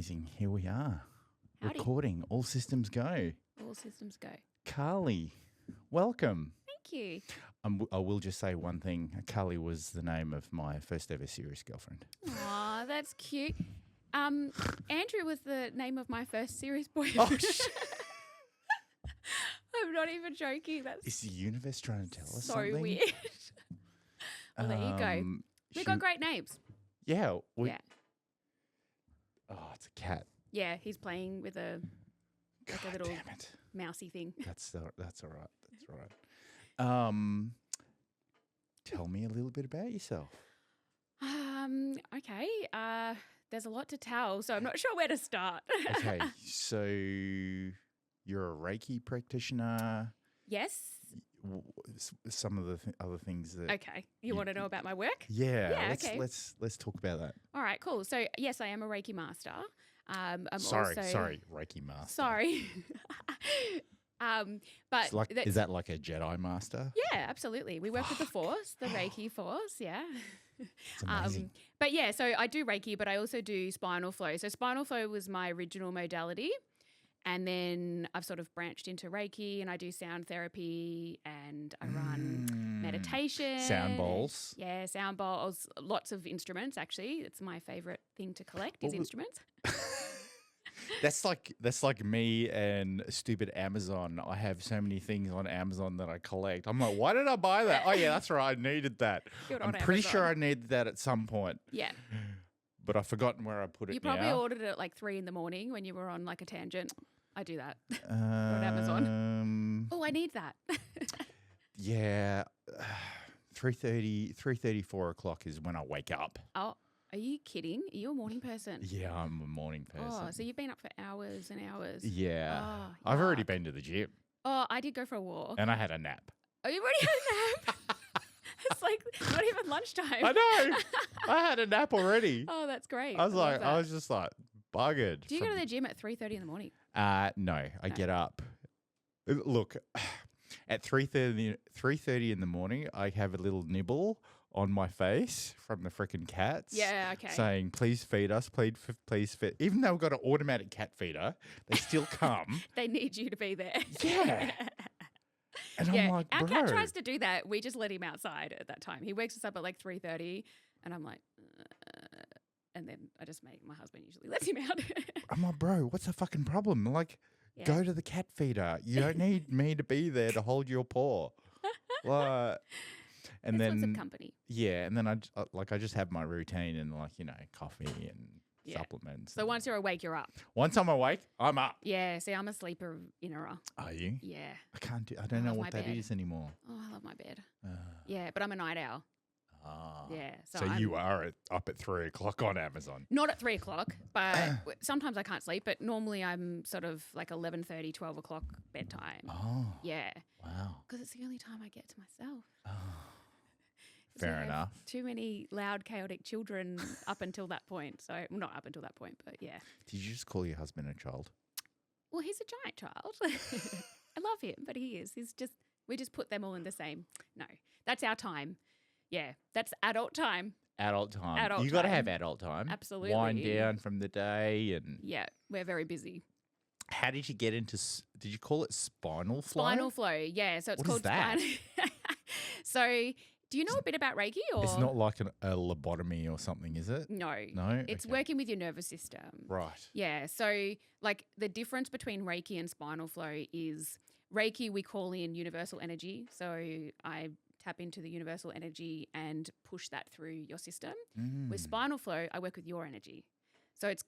Amazing. Here we are. Howdy. Recording. All systems go. All systems go. Carly, welcome. Thank you. I will just say one thing. Carly was the name of my first ever serious girlfriend. Aw, that's cute. Andrew was the name of my first serious boyfriend. Oh, shit. I'm not even joking. That's Is the universe trying to tell us so something? weird. Well, there you go. We've got great names. Yeah. Yeah. Oh, it's a cat. Yeah, he's playing with a little damn it. mousy thing. That's all right. That's all right. Tell me a little bit about yourself. Okay. There's a lot to tell, so I'm not sure where to start. Okay, so you're a Reiki practitioner. Yes. Some of the other things that. Okay. You want to know about my work? Yeah. Okay. Let's talk about that. All right, cool. So, yes, I am a Reiki master. Sorry, Reiki master. Sorry. But Is that like a Jedi master? Yeah, absolutely. We work with the Force, the Reiki Force, yeah. It's amazing. But yeah, so I do Reiki, but I also do spinal flow. So spinal flow was my original modality. And then I've sort of branched into Reiki and I do sound therapy and I run meditation. Sound bowls. Yeah, sound bowls. Lots of instruments, actually. It's my favorite thing to collect is instruments. That's like me and stupid Amazon. I have so many things on Amazon that I collect. I'm like, why did I buy that? Oh, yeah, that's right. I needed that. I'm pretty sure I needed that at some point. Yeah. But I've forgotten where I put it You probably ordered it at like 3 a.m. when you were on like a tangent. I do that on Amazon. Oh, I need that. Yeah. 3:30, 4 o'clock is when I wake up. Oh, are you kidding? Are you a morning person? Yeah, I'm a morning person. Oh, so you've been up for hours and hours. Yeah. Oh, I've already yuck. been to the gym. Oh, I did go for a walk. And I had a nap. Oh, you've already had a nap? It's like not even lunchtime. I know. I had a nap already. Oh, that's great. I was just like buggered. Do you go to the gym at 3:30 in the morning? No, I get up. Look, at 3:30 in the morning, I have a little nibble on my face from the freaking cats. Yeah, okay. Saying, please feed us, please feed. Even though we've got an automatic cat feeder, they still come. They need you to be there. Yeah. And yeah. I'm like, Our bro. cat tries to do that. We just let him outside at that time. He wakes us up at like 3:30 and I'm like, and then I just make my husband usually lets him out. I'm like, bro, what's the fucking problem? Like, Yeah. go to the cat feeder. You don't need me to be there to hold your paw. Like, and There's then lots of company. Yeah, and then I just have my routine and coffee and supplements. So once you're awake, you're up. Once I'm awake, I'm up. Yeah, see, I'm a sleeper innerer. Are you? Yeah. I don't know love what my that bed. is anymore. Oh, I love my bed. Yeah, but I'm a night owl. Yeah. So you are up at 3 o'clock on Amazon. Not at 3 o'clock, but sometimes I can't sleep. But normally I'm sort of like 11:30, 12 o'clock bedtime. Oh. Yeah. Wow. Because it's the only time I get to myself. Oh. 'Cause we Fair have enough. Too many loud, chaotic children up until that point. So, well, not up until that point, but yeah. Did you just call your husband a child? Well, he's a giant child. I love him, but he is. We just put them all in the same. No, that's our time. Yeah, that's adult time. Adult time. Adult You got to time. have adult time. Absolutely. Wind down from the day and. Yeah, we're very busy. How did you get into? Did you call it spinal flow? Spinal flow. Yeah, so it's What called is that? So, do you know a bit about Reiki? Or It's not like a lobotomy or something, is it? No. No? It's Okay. working with your nervous system. Right. Yeah. So, like, the difference between Reiki and spinal flow is Reiki, we call in universal energy. So, I tap into the universal energy and push that through your system. With spinal flow, I work with your energy. So, it's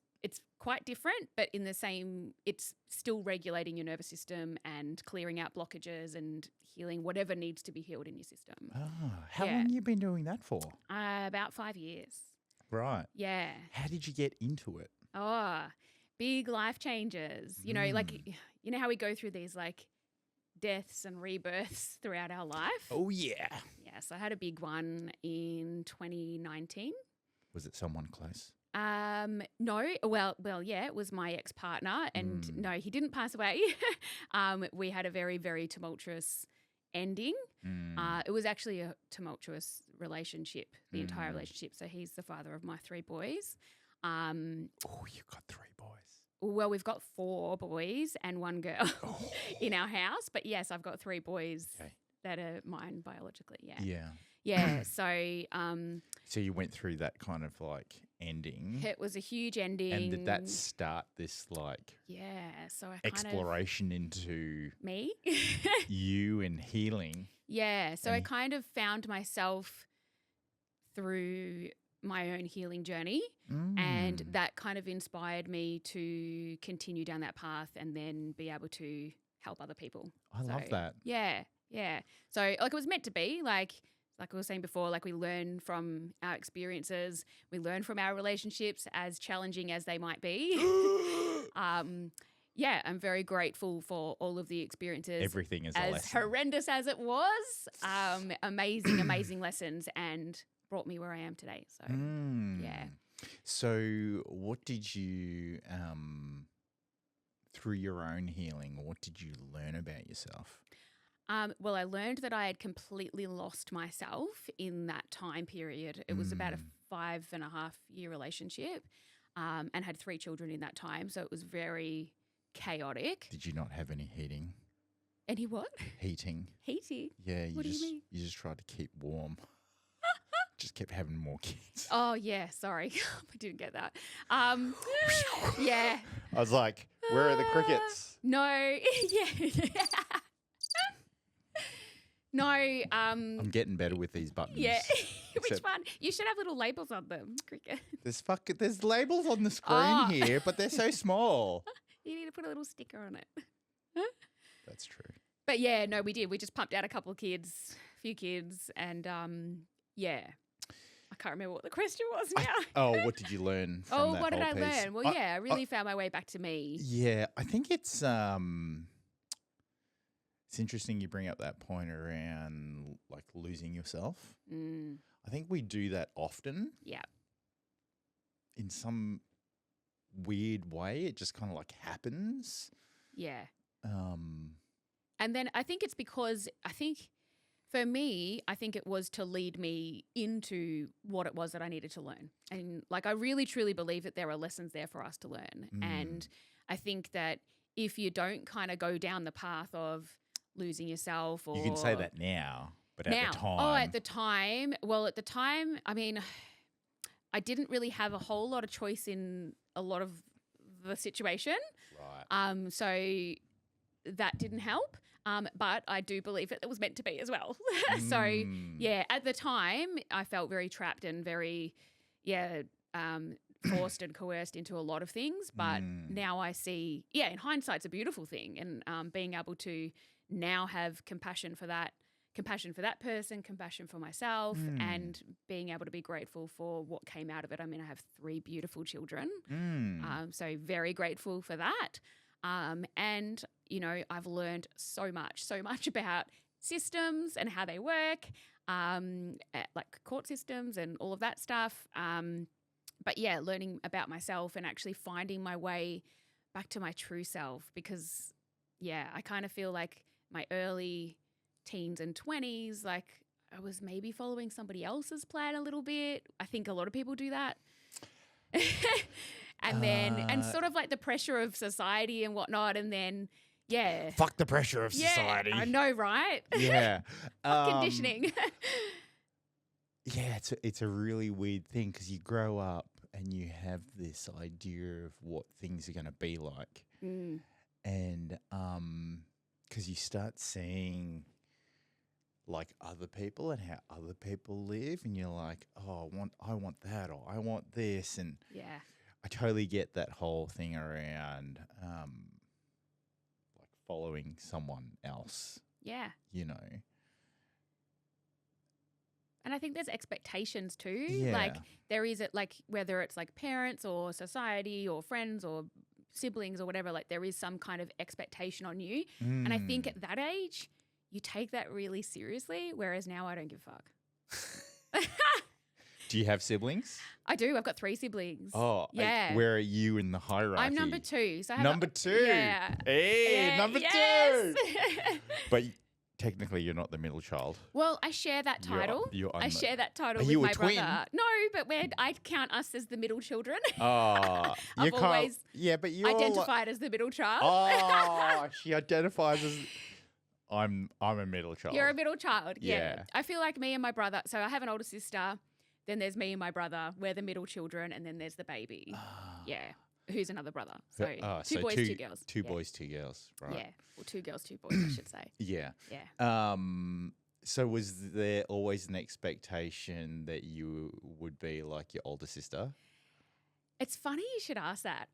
quite different, but in the same, it's still regulating your nervous system and clearing out blockages and healing whatever needs to be healed in your system. How Yeah. long have you been doing that for? About 5 years. Right. Yeah. How did you get into it? Oh, big life changes. You know, like, you know how we go through these like deaths and rebirths throughout our life? Oh, yeah. Yes, I had a big one in 2019. Was it someone close? No, well, yeah, it was my ex-partner, and no, he didn't pass away. We had a very, very tumultuous ending. It was actually a tumultuous relationship, the entire relationship. So he's the father of my 3 boys. Oh, you've got 3 boys. Well, we've got 4 boys and 1 girl in our house. But yes, I've got 3 boys that are mine biologically. Yeah. Yeah. Yeah. So So you went through that kind of like ending. it was a huge ending. And did that start this like so I exploration into me? you and healing? Yeah. So I kind of found myself through my own healing journey, and that kind of inspired me to continue down that path and then be able to help other people. I love that. Yeah. Yeah. So like it was meant to be like I was saying before, like we learn from our experiences, we learn from our relationships as challenging as they might be. Yeah, I'm very grateful for all of the experiences. Everything is a as lesson. horrendous as it was. Amazing lessons, and brought me where I am today. So yeah. So what did you, through your own healing, what did you learn about yourself? Well, I learned that I had completely lost myself in that time period. It was about a 5.5-year relationship, and had 3 children in that time. So it was very chaotic. Did you not have any heating? Any what? Heating. Heating? Yeah. What do you mean? You just tried to keep warm. Just kept having more kids. Oh, yeah. Sorry. I didn't get that. Yeah. I was like, where are the crickets? No. Yeah. No. I'm getting better with these buttons. Yeah. Which one? You should have little labels on them, cricket. There's labels on the screen here, but they're so small. You need to put a little sticker on it. That's true. But yeah, no, we did. We just pumped out a few kids, and yeah. I can't remember what the question was now. What did you learn from that what did whole I piece? learn? Well, I really found my way back to me. Yeah, I think it's interesting you bring up that point around like losing yourself. I think we do that often. Yeah. In some weird way, it just kind of like happens. Yeah. And then I think it's because for me, I think it was to lead me into what it was that I needed to learn. And like I really truly believe that there are lessons there for us to learn. And I think that if you don't kind of go down the path of losing yourself, or you can say that now, but at the time. Oh, at the time. Well, at the time, I mean, I didn't really have a whole lot of choice in a lot of the situation. Right. So that didn't help. But I do believe it was meant to be as well. So yeah, at the time I felt very trapped and very, forced and coerced into a lot of things. But now I see, in hindsight, it's a beautiful thing. And being able to now have compassion for that person, compassion for myself, and being able to be grateful for what came out of it. I mean, I have 3 beautiful children. So very grateful for that. And, I've learned so much about systems and how they work, like court systems and all of that stuff. But yeah, learning about myself and actually finding my way back to my true self, because I kind of feel like my early teens and 20s, like I was maybe following somebody else's plan a little bit. I think a lot of people do that. And then sort of like the pressure of society and whatnot. And then, fuck the pressure of society. I know, right? Yeah. Conditioning. Yeah, it's a really weird thing because you grow up and you have this idea of what things are going to be like. And because you start seeing like other people and how other people live, and you're like, oh, I want that, or I want this. And I totally get that whole thing around like following someone else. Yeah. And I think there's expectations too. Yeah. Like there is like whether it's like parents or society or friends or siblings or whatever, like there is some kind of expectation on you. And I think at that age, you take that really seriously, whereas now I don't give a fuck. Do you have siblings? I do. I've got 3 siblings. Oh, yeah. Where are you in the hierarchy? I'm number 2. So I have number 2. Yeah. Hey, Yeah, number yes. 2. But technically you're not the middle child. Well, I share that title. I share that title Are with you my a twin? brother. No, but I count us as the middle children. Oh, I've always but you're identified as the middle child. Oh, she identifies as I'm a middle child. You're a middle child. Yeah. Yeah. I feel like me and my brother. So I have an older sister. Then there's me and my brother. We're the middle children, and then there's the baby. Yeah. Who's another brother? So two boys, two girls. Two boys, two girls. Right. Yeah. Well, 2 girls, 2 boys, I should say. Yeah. Yeah. So was there always an expectation that you would be like your older sister? It's funny you should ask that.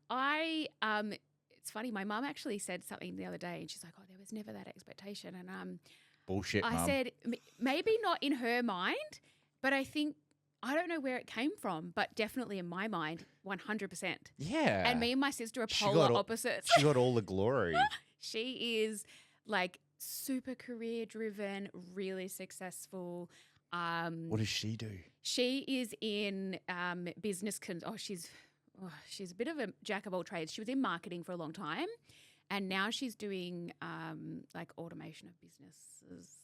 It's funny. My mum actually said something the other day, and she's like, "Oh, there was never that expectation." And Bullshit, I Mum. said maybe not in her mind, but I think I don't know where it came from, but definitely in my mind, 100%. Yeah. And me and my sister are She polar got opposites. She got all the glory. She is like super career driven, really successful. What does she do? She is in business. She's a bit of a jack of all trades. She was in marketing for a long time, and now she's doing like automation of businesses,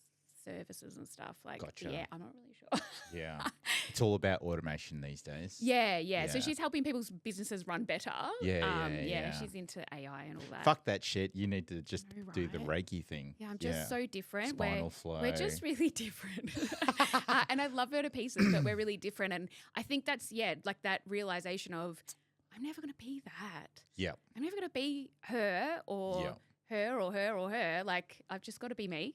services and stuff. Like, Gotcha. yeah, I'm not really sure. Yeah. It's all about automation these days. Yeah. So she's helping people's businesses run better. Yeah. She's into AI and all that. Fuck that shit. You need to just know, do the right? Reiki thing. Yeah, I'm just so different. Spinal flow. We're just really different. And I love her to pieces, but we're really different. And I think that's, like that realization of I'm never going to be that. Yep. I'm never going to be her or Yep. her or her or her. Like, I've just got to be me.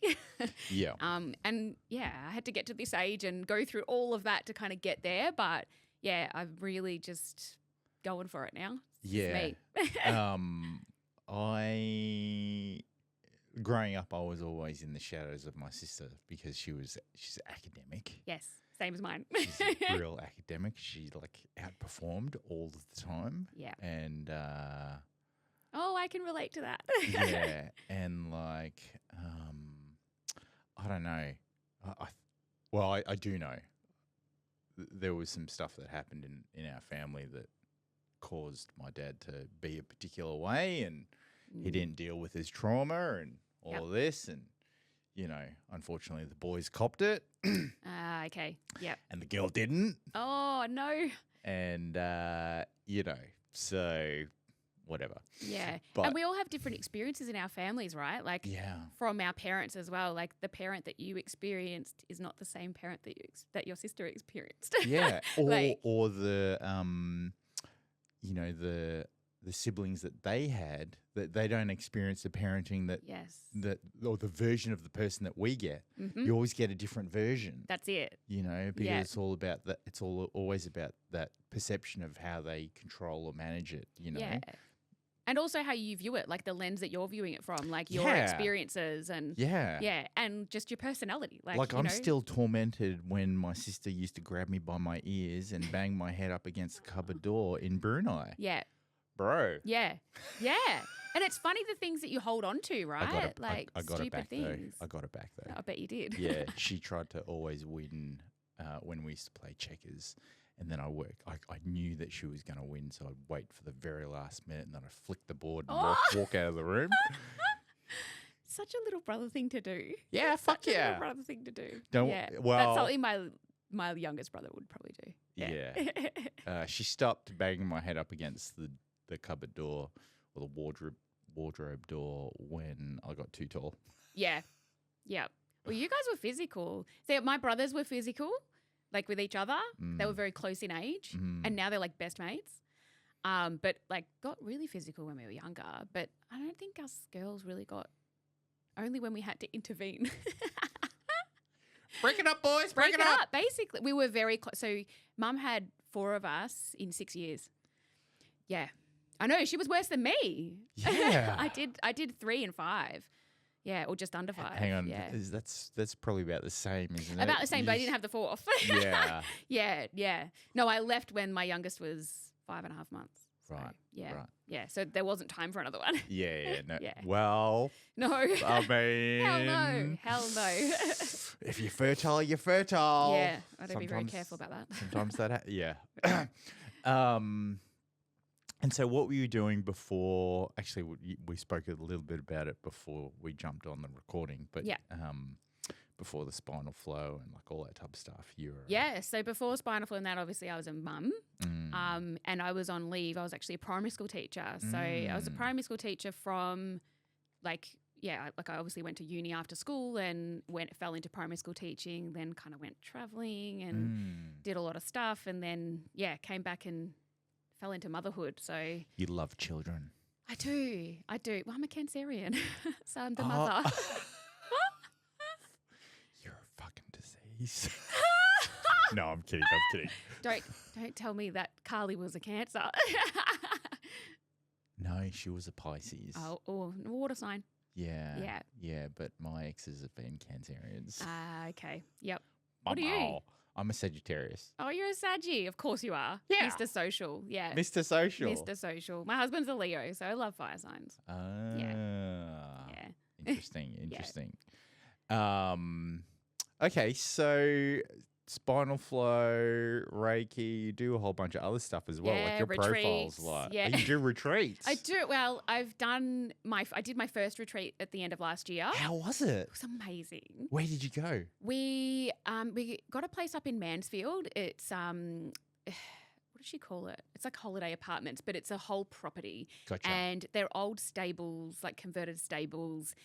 Yeah. And yeah, I had to get to this age and go through all of that to kind of get there. But yeah, I'm really just going for it now. It's me. Growing up, I was always in the shadows of my sister because she's academic. Yes, same as mine. She's a real academic. She like outperformed all the time. Yeah. And oh, I can relate to that. yeah, and like I don't know. I do know. There was some stuff that happened in our family that caused my dad to be a particular way, and he didn't deal with his trauma and all of this, and unfortunately the boys copped it. Okay. Yep. And the girl didn't. Oh no. And so whatever. Yeah. But, and we all have different experiences in our families, right? Like from our parents as well. Like the parent that you experienced is not the same parent that your sister experienced. Yeah. Or Like- or the the siblings that they had, that they don't experience the parenting or the version of the person that we get. Mm-hmm. You always get a different version. That's it. Because it's all about that. It's always about that perception of how they control or manage it. Yeah. And also how you view it, like the lens that you're viewing it from, like your experiences and and just your personality. Like I'm still tormented when my sister used to grab me by my ears and bang my head up against the cupboard door in Brunei. Yeah. Bro. Yeah. And it's funny the things that you hold on to, right? I got it back things. though. I got it back though. I bet you did. Yeah, she tried to always win when we used to play checkers. And then I knew that she was going to win, so I'd wait for the very last minute, and then I'd flick the board and walk out of the room. Such a little brother thing to do. Yeah, fuck Such a yeah. little brother thing to do. Well, that's something my youngest brother would probably do. Yeah. She stopped banging my head up against the cupboard door or the wardrobe door when I got too tall. Yeah. Well, you guys were physical. See, my brothers were physical. Like with each other, they were very close in age, and now they're like best mates. But like got really physical when we were younger. But I don't think us girls really got. Only when we had to intervene. Break it up, boys. Break it up. Basically, we were very close. So Mum had 4 of us in 6 years. Yeah, I know she was worse than me. Yeah, I did 3 and 5. Yeah, or just under 5. Hang on, yeah. That's probably about the same, isn't it? About the same, but I didn't have the 4th. Yeah. Yeah. No, I left when my youngest was 5.5 months. So, Right. Yeah. Right. Yeah. So there wasn't time for another one. Yeah. No. Yeah. Well. No. I mean. Hell no. If you're fertile, you're fertile. Yeah. I gotta be very careful about that. Sometimes that. Yeah. And so what were you doing before? Actually, we spoke a little bit about it before we jumped on the recording, but Yeah. before the spinal flow and like all that type of stuff, you were Yeah. So before spinal flow and that, obviously I was a mum, and I was on leave. I was actually a primary school teacher. So I was a primary school teacher from I obviously went to uni after school and fell into primary school teaching, then kind of went traveling and did a lot of stuff, and then came back and fell into motherhood. So you love children. I do. Well, I'm a Cancerian, so I'm the mother. You're a fucking disease. No, I'm kidding. Don't tell me that Carly was a Cancer. No, she was a Pisces. Oh, water sign. Yeah. But my exes have been Cancerians. Okay. Yep. What are you? I'm a Sagittarius. Oh, you're a Saggy. Of course you are. Yeah. Mr. Social. Yeah. Mr. Social. Mr. Social. My husband's a Leo, so I love fire signs. Yeah. Interesting. Okay, so spinal flow, Reiki, you do a whole bunch of other stuff as well. Yeah, like your retreats, profile's like. yeah. You do retreats. I do. Well, I did my first retreat at the end of last year. How was it? It was amazing. Where did you go? We got a place up in Mansfield. It's what does she call it? It's like holiday apartments, but it's a whole property. Gotcha. And they're old stables, like converted stables,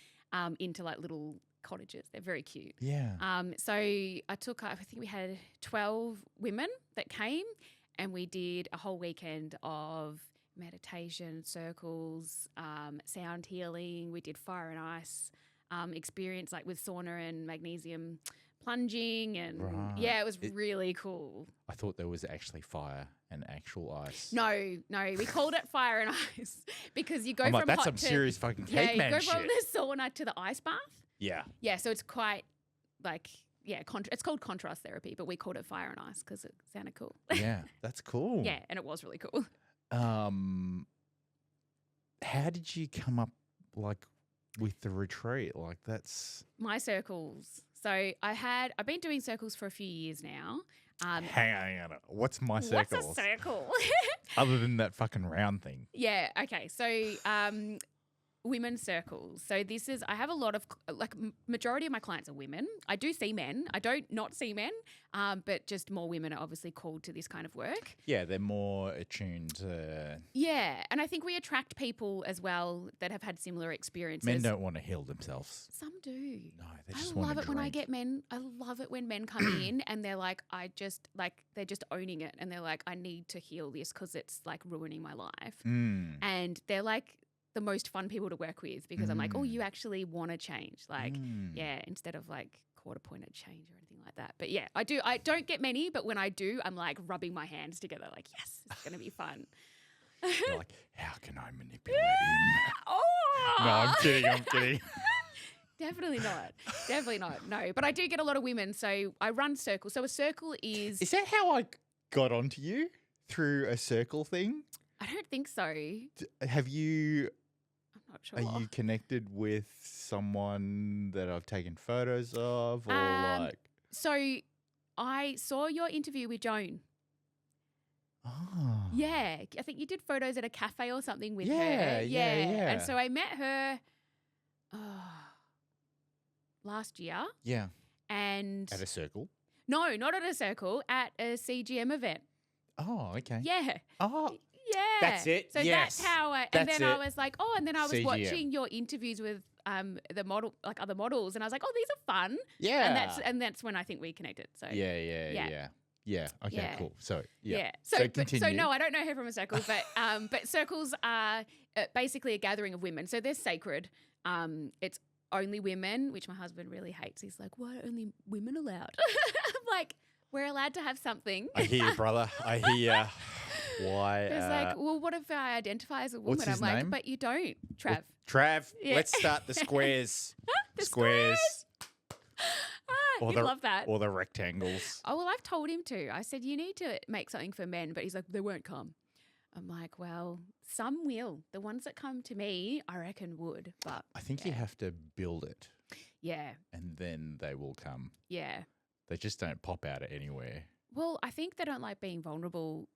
into like little cottages. They're very cute. Yeah. So I think we had 12 women that came, and we did a whole weekend of meditation, circles, sound healing. We did fire and ice experience, like with sauna and magnesium plunging, and it was really cool. I thought there was actually fire and actual ice. No, we called it fire and ice because you go I'm from like, that's hot some to, serious fucking caveman you go shit. from the sauna to the ice bath. Yeah. Yeah, so it's quite like it's called contrast therapy, but we called it fire and ice because it sounded cool. Yeah, that's cool. Yeah, and it was really cool. How did you come up like with the retreat? Like that's My circles. So I've been doing circles for a few years now. hang on. What's my circles? What's a circle? Other than that fucking round thing. Yeah. Okay. So women's circles. So I have a lot of majority of my clients are women. I do see men. I don't not see men, but just more women are obviously called to this kind of work. Yeah, they're more attuned to. Yeah, and I think we attract people as well that have had similar experiences. Men don't want to heal themselves. Some do. No, they just I want to love it when I drink. get men. I love it when men come in and they're like, they're just owning it, and they're like, I need to heal this because it's like ruining my life. And they're like the most fun people to work with because I'm like, oh, you actually want to change. Like, instead of like quarter pointed change or anything like that. But yeah, I do. I don't get many, but when I do, I'm like rubbing my hands together like, yes, it's going to be fun. You're like, how can I manipulate him? Oh! No, I'm kidding. Definitely not. No, but I do get a lot of women. So I run circles. So a circle is... Is that how I got onto you? Through a circle thing? I don't think so. Have you... I'm not sure. Are you connected with someone that I've taken photos of or like... So I saw your interview with Joan. Oh. Yeah. I think you did photos at a cafe or something with her. Yeah. And so I met her last year. Yeah. And... At a circle? No, not at a circle, at a CGM event. Oh, okay. Yeah. Oh. Yeah. That's it. So Yes. that's how I was like, oh, and then I was CGM. watching your interviews with the model, like other models, and I was like, oh, these are fun. Yeah. And that's when I think we connected. So Yeah. Okay, Yeah. cool. So, yeah. So continue. no, I don't know her from a circle, but circles are basically a gathering of women. So they're sacred. It's only women, which my husband really hates. He's like, why are only women allowed? I'm like, we're allowed to have something. I hear you, brother. I hear you. Why? It's like, well, what if I identify as a woman? what's his I'm like, name? but you don't, Trav. Trav, Yeah. let's start the squares. The squares. He'd love that. Or the rectangles. Oh, well, I've told him to. I said, you need to make something for men, but he's like, they won't come. I'm like, well, some will. The ones that come to me, I reckon would. But I think you have to build it. Yeah. And then they will come. Yeah. They just don't pop out of anywhere. Well, I think they don't like being vulnerable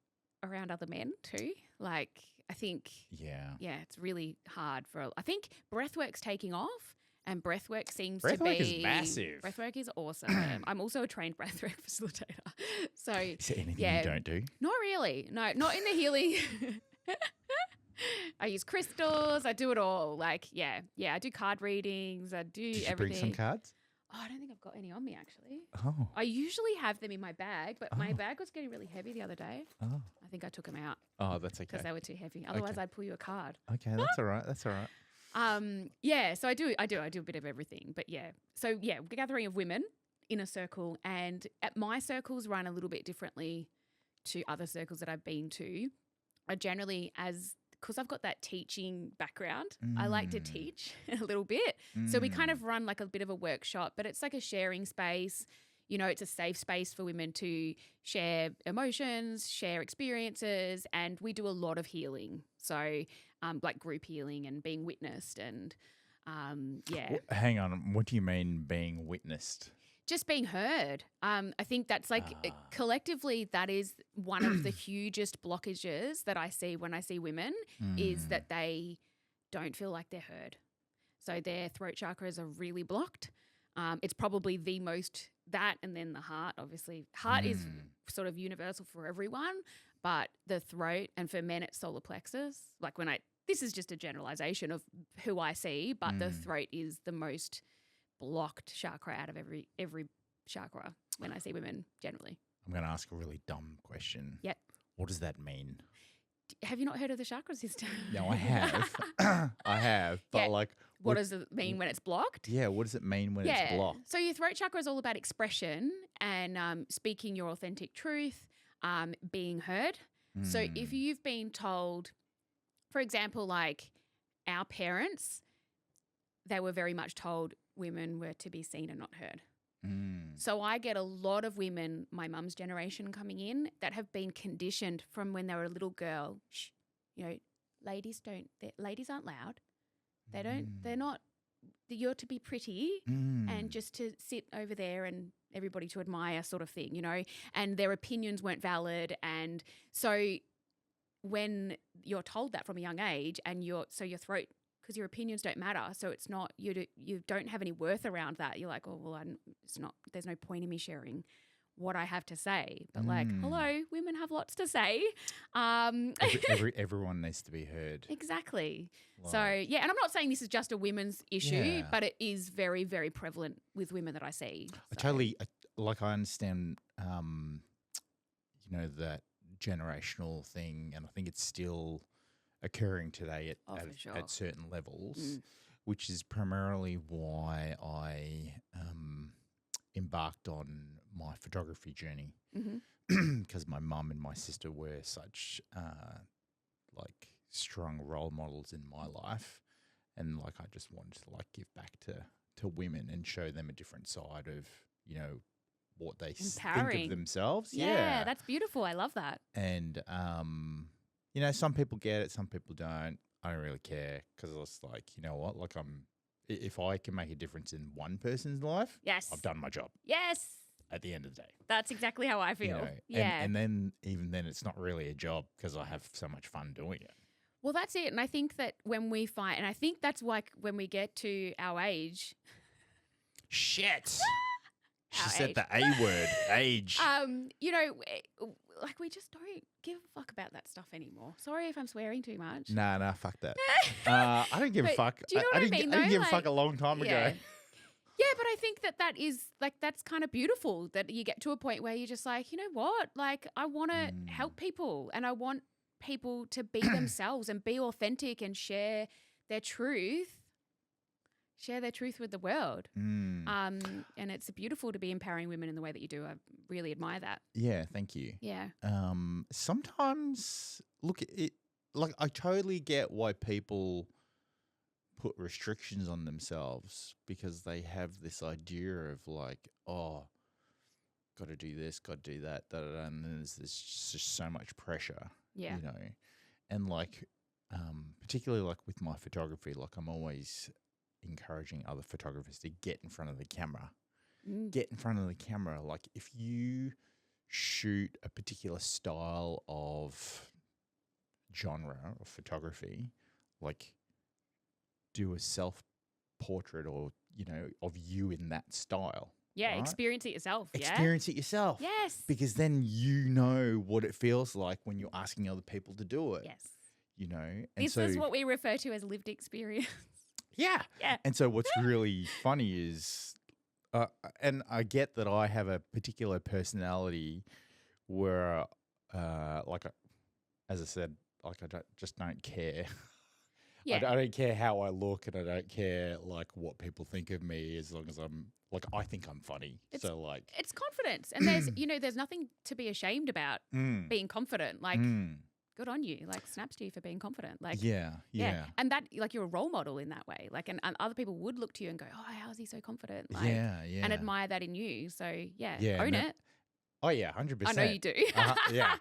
around other men too. Like, I think, Yeah. it's really hard I think breathwork's taking off. And breathwork seems to be... Breathwork is massive. Breathwork is awesome. I'm also a trained breathwork facilitator. So, Is there anything you don't do? Not really. No, not in the healing. I use crystals. I do it all. Like, I do card readings. I do Did you everything. bring some cards? Oh, I don't think I've got any on me, actually. Oh. I usually have them in my bag, but my bag was getting really heavy the other day. Oh. I think I took them out. Oh, that's okay. Because they were too heavy. Otherwise, I'd pull you a card. Okay, that's all right. That's all right. So I do a bit of everything, but gathering of women in a circle, and at my circles run a little bit differently to other circles that I've been to. I generally, because I've got that teaching background, I like to teach a little bit. So we kind of run like a bit of a workshop, but it's like a sharing space. You know, it's a safe space for women to share emotions, share experiences, and we do a lot of healing. So like group healing and being witnessed and Hang on. What do you mean being witnessed? Just being heard. I think that's like collectively that is one of the hugest blockages that I see when I see women is that they don't feel like they're heard. So their throat chakras are really blocked. It's probably the most that, and then the heart, obviously. Heart is sort of universal for everyone, but the throat, and for men it's solar plexus. Like this is just a generalization of who I see, but the throat is the most blocked chakra out of every chakra when I see women generally. I'm going to ask a really dumb question. Yep. What does that mean? Have you not heard of the chakra system? No, I have. I have. But what does it mean when it's blocked? Yeah, what does it mean when it's blocked? So your throat chakra is all about expression and speaking your authentic truth, being heard. So if you've been told, for example, like our parents, they were very much told women were to be seen and not heard. So I get a lot of women, my mum's generation coming in, that have been conditioned from when they were a little girl. Shh, ladies aren't loud. They're not, you're to be pretty and just to sit over there and everybody to admire sort of thing, and their opinions weren't valid. And so when you're told that from a young age and your throat, because your opinions don't matter, so it's not, you don't have any worth around that. You're like, oh, well, there's no point in me sharing what I have to say. But hello, women have lots to say. Everyone needs to be heard. Exactly. Wow. So, and I'm not saying this is just a women's issue, but it is very, very prevalent with women that I see. So. I understand, that generational thing, and I think it's still occurring today at certain levels, which is primarily why I embarked on my photography journey, because my mum and my sister were such strong role models in my life, and I just wanted to give back to women and show them a different side of what they think of themselves. Yeah, that's beautiful. I love that. And some people get it, some people don't. I don't really care, because I was like, you know what? If I can make a difference in one person's life, yes, I've done my job. Yes. At the end of the day. That's exactly how I feel. And then even then it's not really a job, because I have so much fun doing it. Well, that's it. And I think that when we find, and I think that's like when we get to our age. Shit. She said the A word, age. We just don't give a fuck about that stuff anymore. Sorry if I'm swearing too much. Nah, fuck that. I don't give a fuck. Do you know what I mean? I didn't give a fuck a long time ago. Yeah, but I think that is that's kind of beautiful, that you get to a point where you're just like, you know what? I want to help people, and I want people to be themselves and be authentic and share their truth with the world. And it's beautiful to be empowering women in the way that you do. I really admire that. Yeah, thank you. Yeah. Sometimes, look, I totally get why people put restrictions on themselves, because they have this idea of got to do this, got to do that, and then there's just so much pressure. Yeah. And particularly with my photography, I'm always encouraging other photographers to get in front of the camera. Get in front of the camera. If you shoot a particular style of genre of photography, like do a self-portrait or, of you in that style. Yeah, right? experience it yourself. Experience it yourself. Yes. Because then you know what it feels like when you're asking other people to do it. Yes. And this is what we refer to as lived experience. Yeah. Yeah. And so what's really funny is, and I get that I have a particular personality where, as I said, like I don't care. Yeah. I don't care how I look, and I don't care like what people think of me, as long as I think I'm funny. It's confidence, and there's nothing to be ashamed about being confident. Like, good on you. Like, snaps to you for being confident. Like, yeah, and that, like, you're a role model in that way. Like, and other people would look to you and go, "Oh, how is he so confident?" Like, and admire that in you. So own it. Oh yeah, 100%. I know you do. Yeah.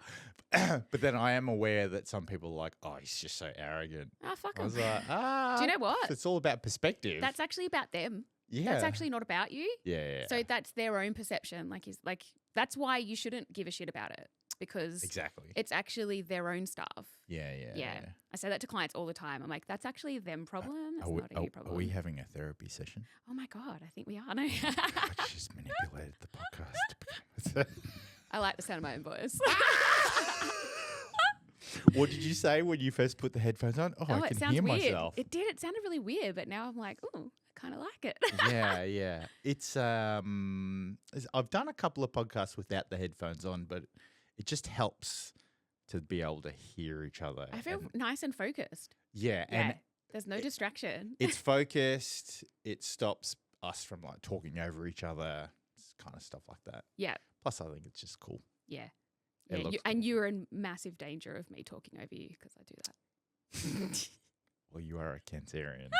But then I am aware that some people are like, oh, he's just so arrogant. Ah, fuck I him. was like, do you know what? It's all about perspective. That's actually about them. Yeah. That's actually not about you. Yeah. So that's their own perception. That's why you shouldn't give a shit about it, because exactly, it's actually their own stuff. Yeah. I say that to clients all the time. I'm like, that's actually them problem. It's not a you problem. Are we having a therapy session? Oh my God, I think we are. No. God, I just manipulated the podcast. I like the sound of my own voice. What did you say when you first put the headphones on? Oh, I can hear weird. myself. It did. It sounded really weird, but now I'm like, oh, I kind of like it. Yeah. It's I've done a couple of podcasts without the headphones on, but it just helps to be able to hear each other. I feel nice and focused. Yeah, and there's no distraction. It's focused. It stops us from like talking over each other, kind of stuff like that. Yeah. Plus, I think it's just cool. Yeah. Cool. You're in massive danger of me talking over you because I do that. Well, you are a Cancerian.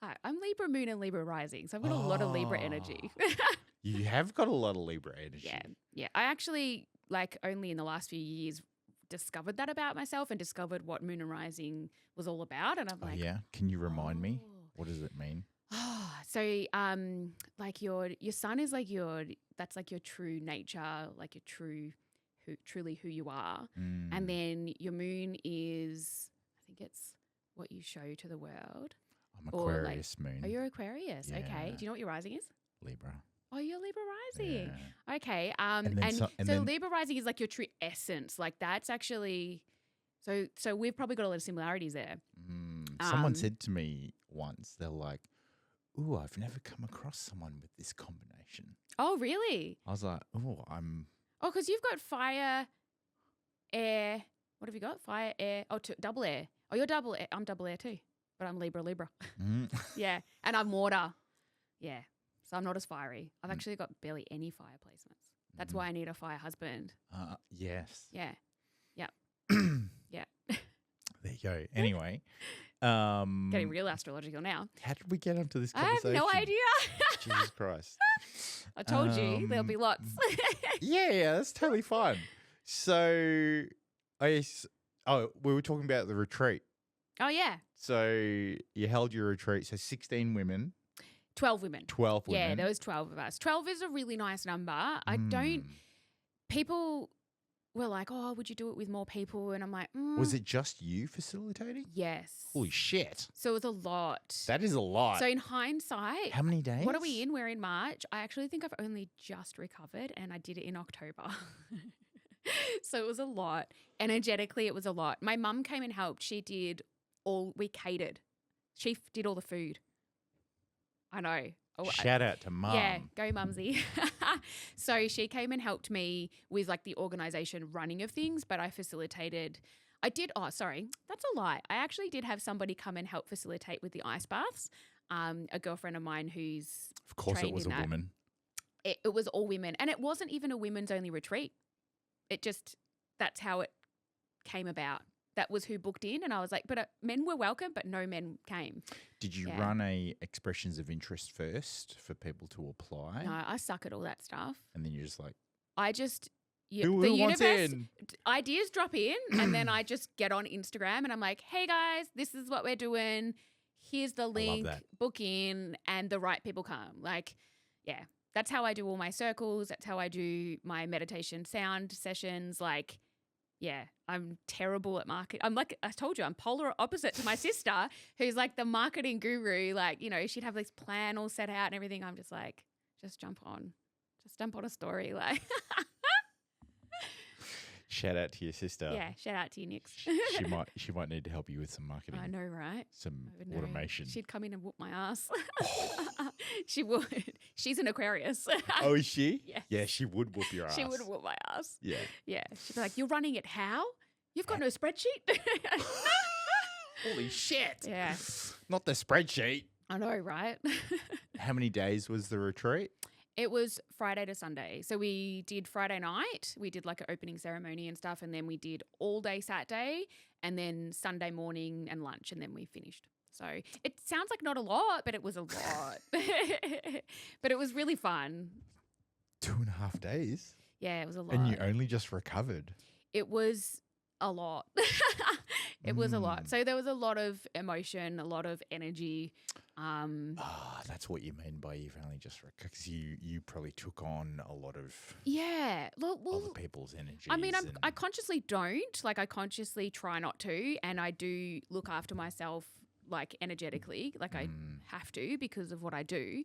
Hi, I'm Libra moon and Libra rising, so I've got a lot of Libra energy. You have got a lot of Libra energy. Yeah. I actually, only in the last few years discovered that about myself and discovered what moon and rising was all about. And I'm like, yeah. Can you remind me? What does it mean? So, your sun is that's like your true nature, like your truly who you are. And then your moon is, I think it's what you show to the world. I'm Aquarius moon. Oh, you're Aquarius. Yeah. Okay. Do you know what your rising is? Libra. Oh, you're Libra rising. Yeah. Okay. So Libra rising is like your true essence. Like that's actually, so we've probably got a lot of similarities there. Someone said to me once, they're like, ooh, I've never come across someone with this combination. Oh, really? I was like, oh, Oh, because you've got fire, air. What have you got? Fire, air. Oh, double air. Oh, you're double air. I'm double air too, but I'm Libra. Yeah, and I'm water. Yeah, so I'm not as fiery. I've actually got barely any fire placements. That's why I need a fire husband. Yes. Yeah. Yep. Yeah. There you go. Anyway. Getting real astrological now. How did we get onto this I conversation? have no idea. Jesus Christ. I told you there'll be lots. Yeah, that's totally fine. So, we were talking about the retreat. Oh, yeah. So, you held your retreat. So, 16 women. 12 women. 12 women. Yeah, there was 12 of us. 12 is a really nice number. People were like, oh, would you do it with more people? And I'm like, Was it just you facilitating? Yes. Holy shit. So it was a lot. That is a lot. So in hindsight. How many days? What are we in? We're in March. I actually think I've only just recovered and I did it in October. So it was a lot. Energetically, it was a lot. My mum came and helped. We catered. She did all the food. I know. Shout out to Mum. Yeah, go Mumsy. So she came and helped me with the organisation running of things, but I facilitated. That's a lie. I actually did have somebody come and help facilitate with the ice baths. A girlfriend of mine who's Of course it was a woman. It was all women. And it wasn't even a women's only retreat. That's how it came about. That was who booked in, and I was like, but men were welcome, but no men came. Did you run a expressions of interest first for people to apply? No, I suck at all that stuff. And then you're just like, who the universe ideas drop in, and then I just get on Instagram and I'm like, hey guys, this is what we're doing. Here's the link, book in, and the right people come. that's how I do all my circles. That's how I do my meditation sound sessions. Like, yeah, I'm terrible at market. I'm like, I told you, I'm polar opposite to my sister who's like the marketing guru. Like, you know, she'd have this plan all set out and everything. I'm just like, just jump on a story. Like, Shout out to your sister. yeah, shout out to you, Nix. She might need to help you with some marketing. I know, right? Some I would know. automation. She'd come in and whoop my ass. She would. She's an Aquarius. Oh, is she? Yes. Yeah, she would whoop your ass. She would whoop my ass. Yeah. Yeah. She'd be like, "You're running it how? You've got no spreadsheet." Holy shit. Yeah. Not the spreadsheet. I know, right? How many days was the retreat? It was Friday to Sunday. So we did Friday night. We did like an opening ceremony and stuff. And then we did all day Saturday and then Sunday morning and lunch. And then we finished. So it sounds like not a lot, but it was a lot. But it was really fun. 2.5 days? Yeah, it was a lot. And you only just recovered? It was a lot. It was a lot. So there was a lot of emotion, a lot of energy. That's what you mean by you've only just because you probably took on a lot of other people's energy. I mean, I consciously don't. Like, I consciously try not to, and I do look after myself, like, energetically. Like, I have to because of what I do.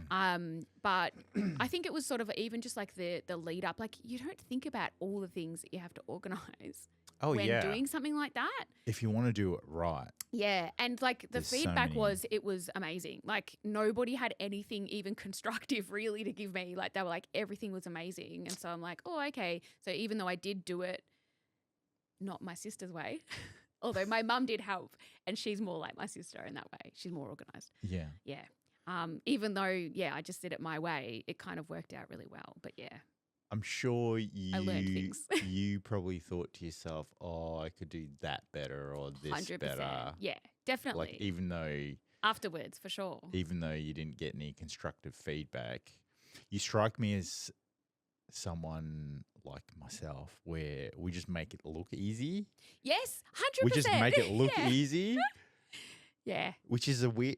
But I think it was sort of even just like the lead up. Like, you don't think about all the things that you have to organize. When doing something like that. If you want to do it right. Yeah. And like the There's feedback so was, it was amazing. Like nobody had anything even constructive really to give me. Like they were like, everything was amazing. And so I'm like, oh, okay. So even though I did do it, not my sister's way, although my mum did help and she's more like my sister in that way. She's more organized. Yeah. Yeah. Even though, I just did it my way, it kind of worked out really well. But yeah. I'm sure I learned things. you probably thought to yourself, oh, I could do that better or this 100%. better. Yeah, definitely. Like even though afterwards, for sure. Even though you didn't get any constructive feedback, you strike me as someone like myself where we just make it look easy. Yes, 100%. We just make it look easy. Yeah. Which is a weird...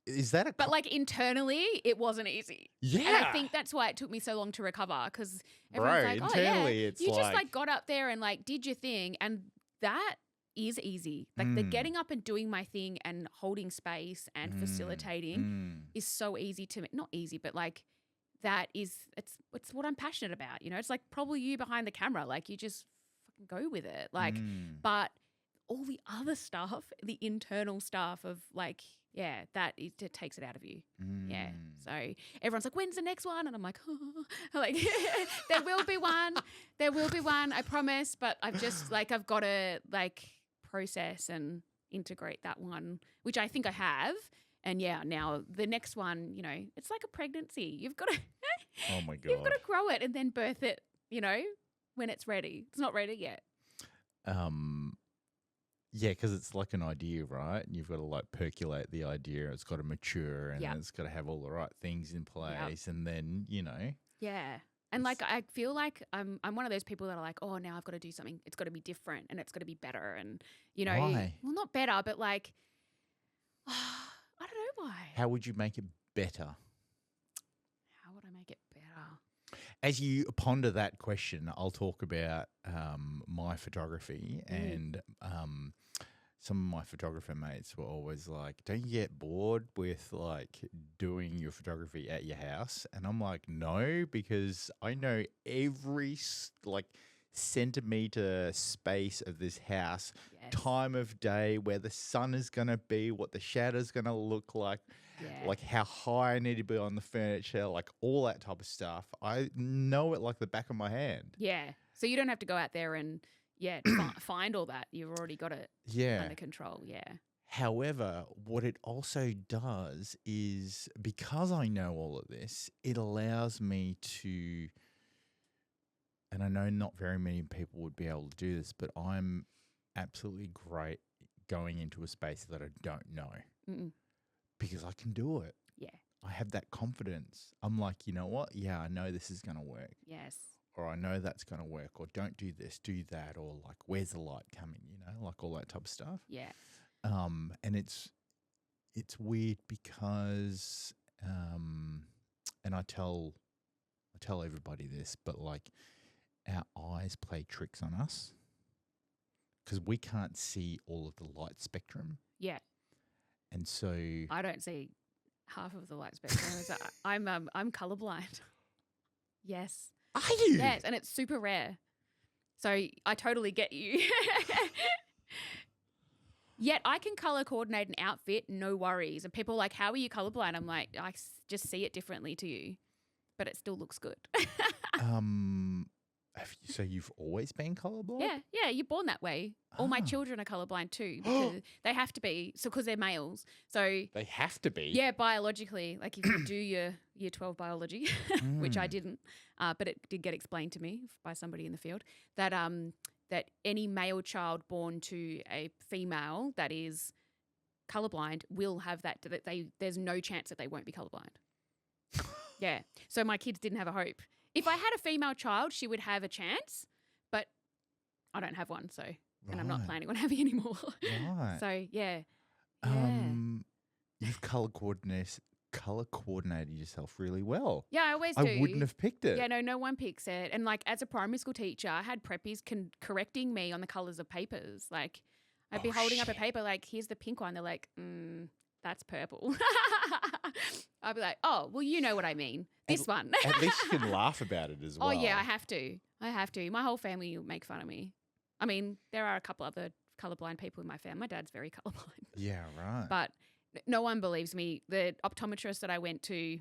Is that a... But like internally, it wasn't easy. Yeah. And I think that's why it took me so long to recover because everyone's like, internally it's you just like got up there and like did your thing. And that is easy. Like the getting up and doing my thing and holding space and facilitating is so easy to me. Not easy, but like that is, it's what I'm passionate about. You know, it's like probably you behind the camera. Like you just fucking go with it. Like, but all the other stuff, the internal stuff of like, it takes it out of you. Yeah. So everyone's like, when's the next one? And I'm like, like there will be one. There will be one, I promise. But I've just like, I've got to like process and integrate that one, which I think I have. And now the next one, you know, it's like a pregnancy. You've got to, oh my God, you've got to grow it and then birth it, you know, when it's ready. It's not ready yet. Yeah, because it's like an idea, right? And you've got to like percolate the idea. It's got to mature and then it's got to have all the right things in place. And then, you know. Yeah. And like, I feel like I'm one of those people that are like, oh, now I've got to do something. It's got to be different and it's got to be better. And, you know, why? Well, not better, but like, I don't know why. How would you make it better? How would I make it better? As you ponder that question, I'll talk about my photography and some of my photographer mates were always like, don't you get bored with like doing your photography at your house? And I'm like, no, because I know every like centimeter space of this house, time of day, where the sun is going to be, what the shadow's going to look like, like how high I need to be on the furniture, like all that type of stuff. I know it like the back of my hand. Yeah. So you don't have to go out there and find all that. You've already got it under control. Yeah. However, what it also does is because I know all of this, it allows me to, and I know not very many people would be able to do this, but I'm absolutely great going into a space that I don't know because I can do it. Yeah. I have that confidence. I'm like, you know what? Yeah, I know this is going to work. Yes. Or I know that's going to work, or don't do this, do that, or like, where's the light coming, you know, like all that type of stuff. Yeah. And it's weird because, and I tell I tell everybody this, but like our eyes play tricks on us because we can't see all of the light spectrum. Yeah. And so I don't see half of the light spectrum. So I'm colorblind. Yes. are you? Yes, and it's super rare. So I totally get you. Yet I can color coordinate an outfit, no worries. And people are like, how are you colorblind? I'm like, just see it differently to you, but it still looks good. So you've always been colorblind? Yeah, you're born that way. All my children are colorblind too because they have to be, so because they're males. So they have to be. yeah, biologically, like if you do your year 12 biology, which I didn't, but it did get explained to me by somebody in the field that that any male child born to a female that is colorblind will have that there's no chance that they won't be colorblind. Yeah. So my kids didn't have a hope. If I had a female child, she would have a chance, but I don't have one, so and I'm not planning on having any more. Right. So yeah. You've color coordinated yourself really well. Yeah, I always do. I wouldn't have picked it. Yeah, no one picks it. And like as a primary school teacher, I had preppies correcting me on the colors of papers. Like I'd be holding up a paper like, here's the pink one. They're like, that's purple. I'd be like, oh, well, you know what I mean. This one. At least you can laugh about it as well. Oh, yeah, I have to. My whole family will make fun of me. I mean, there are a couple other colorblind people in my family. My dad's very colorblind. Yeah, right. But no one believes me. The optometrist that I went to,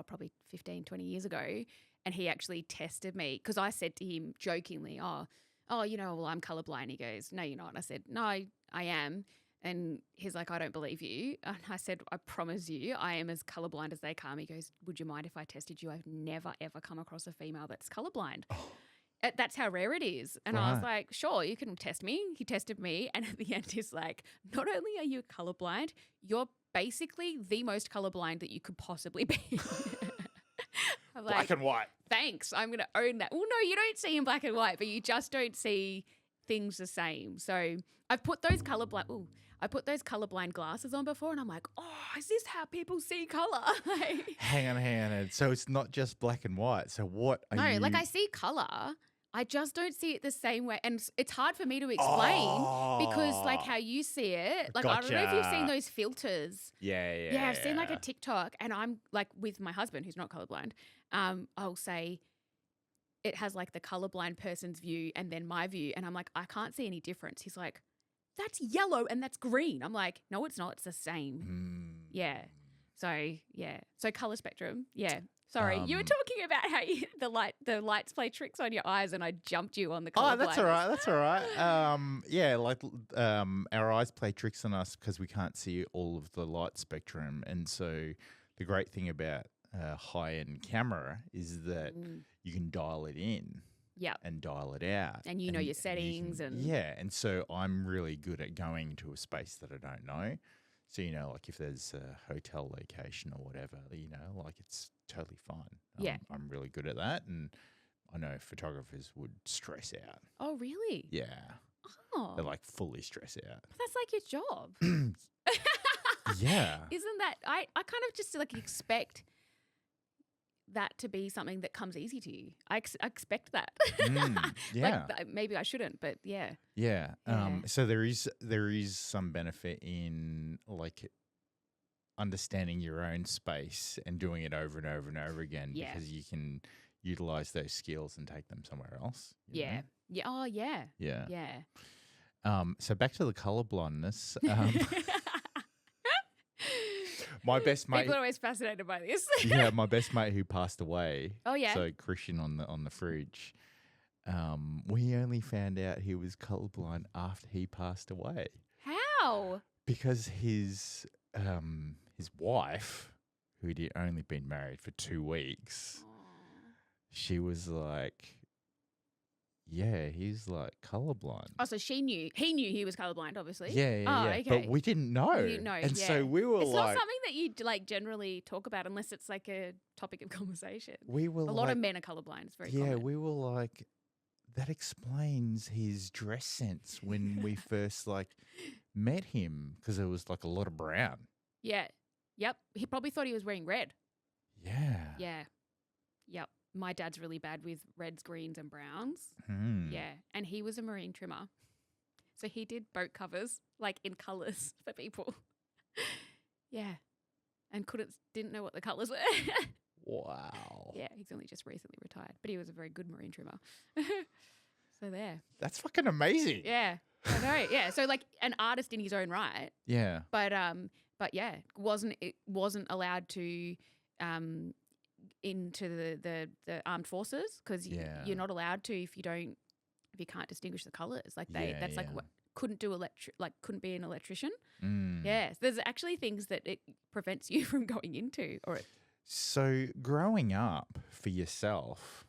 probably 15, 20 years ago, and he actually tested me because I said to him jokingly, well, I'm colorblind. He goes, no, you're not. And I said, no, I am. And he's like, I don't believe you. And I said, I promise you, I am as colorblind as they come. He goes, would you mind if I tested you? I've never, ever come across a female that's colorblind. That's how rare it is. And I was like, sure, you can test me. He tested me. And at the end, he's like, not only are you colorblind, you're basically the most colorblind that you could possibly be. I'm like, black and white. Thanks. I'm going to own that. Well, no, you don't see in black and white, but you just don't see things the same. So I've put those colorblind glasses on before, and I'm like, oh, is this how people see color? Hang on. So it's not just black and white. So what are you? No, like I see color. I just don't see it the same way. And it's hard for me to explain because like how you see it, like I don't know if you've seen those filters. Yeah, I've seen like a TikTok, and I'm like with my husband who's not colorblind. I'll say it has like the colorblind person's view and then my view. And I'm like, I can't see any difference. He's like, that's yellow and that's green. I'm like, no, it's not. It's the same. Yeah. So, yeah. So color spectrum. Yeah. Sorry. You were talking about how the lights play tricks on your eyes, and I jumped you on the color. Oh, that's all right. That's all right. Our eyes play tricks on us because we can't see all of the light spectrum. And so the great thing about a high-end camera is that you can dial it in. Yep. And dial it out. And you know your settings. And so I'm really good at going to a space that I don't know. So, like if there's a hotel location or whatever, like it's totally fine. I'm really good at that. And I know photographers would stress out. Oh, really? Yeah. Oh. They're like fully stress out. That's like your job. Yeah. Isn't that, I kind of just like expect that to be something that comes easy to you. I expect that. Yeah. Maybe I shouldn't, but yeah. Yeah. So there is some benefit in like understanding your own space and doing it over and over and over again because you can utilize those skills and take them somewhere else. Yeah. Know? Yeah. Oh, yeah. Yeah. Yeah. So back to the color blindness. My best mate. People are always fascinated by this. Yeah, my best mate who passed away. Oh yeah. So Christian on the fridge. We only found out he was colorblind after he passed away. How? Because his wife, who'd only been married for 2 weeks, she was like, yeah, he's like colorblind. Oh, so he knew he was colorblind, obviously. Yeah. Okay. But we didn't know. You didn't know, and yeah. so we were it's like, not something that you like generally talk about unless it's like a topic of conversation. We were a lot of men are colorblind. It's very common. we were like, that explains his dress sense when we first like met him because there was like a lot of brown. Yeah. Yep. He probably thought he was wearing red. Yeah. Yeah. Yep. My dad's really bad with reds, greens, and browns. Hmm. Yeah. And he was a marine trimmer. So he did boat covers, like in colours for people. Yeah. And didn't know what the colours were. Wow. Yeah. He's only just recently retired, but he was a very good marine trimmer. So there. That's fucking amazing. Yeah. I know. Yeah. So like an artist in his own right. Yeah. But yeah, wasn't allowed to into the armed forces because you're not allowed to if you can't distinguish the colors. Like that's like what couldn't be an electrician. Yeah, there's actually things that it prevents you from going into. So growing up for yourself,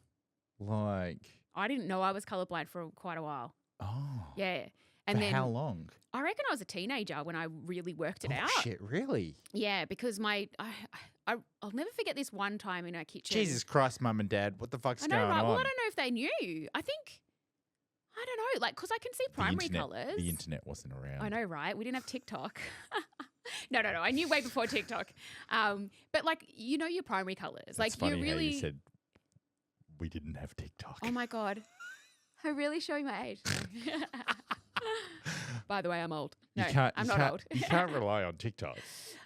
like I didn't know I was colorblind for quite a while. Oh. Yeah. And for then how long? I reckon I was a teenager when I really worked it out. Oh shit, really? Yeah, because I'll never forget this one time in our kitchen. Jesus Christ, Mum and Dad, what the fuck's going on? Well, I don't know if they knew. I don't know, like, because I can see primary colours. The internet wasn't around. I know, right? We didn't have TikTok. No. I knew way before TikTok. But, like, you know your primary colours. That's like, funny you really. How you said we didn't have TikTok. Oh, my God. I'm really showing my age. By the way, I'm old. No, I'm not old. You can't rely on TikTok.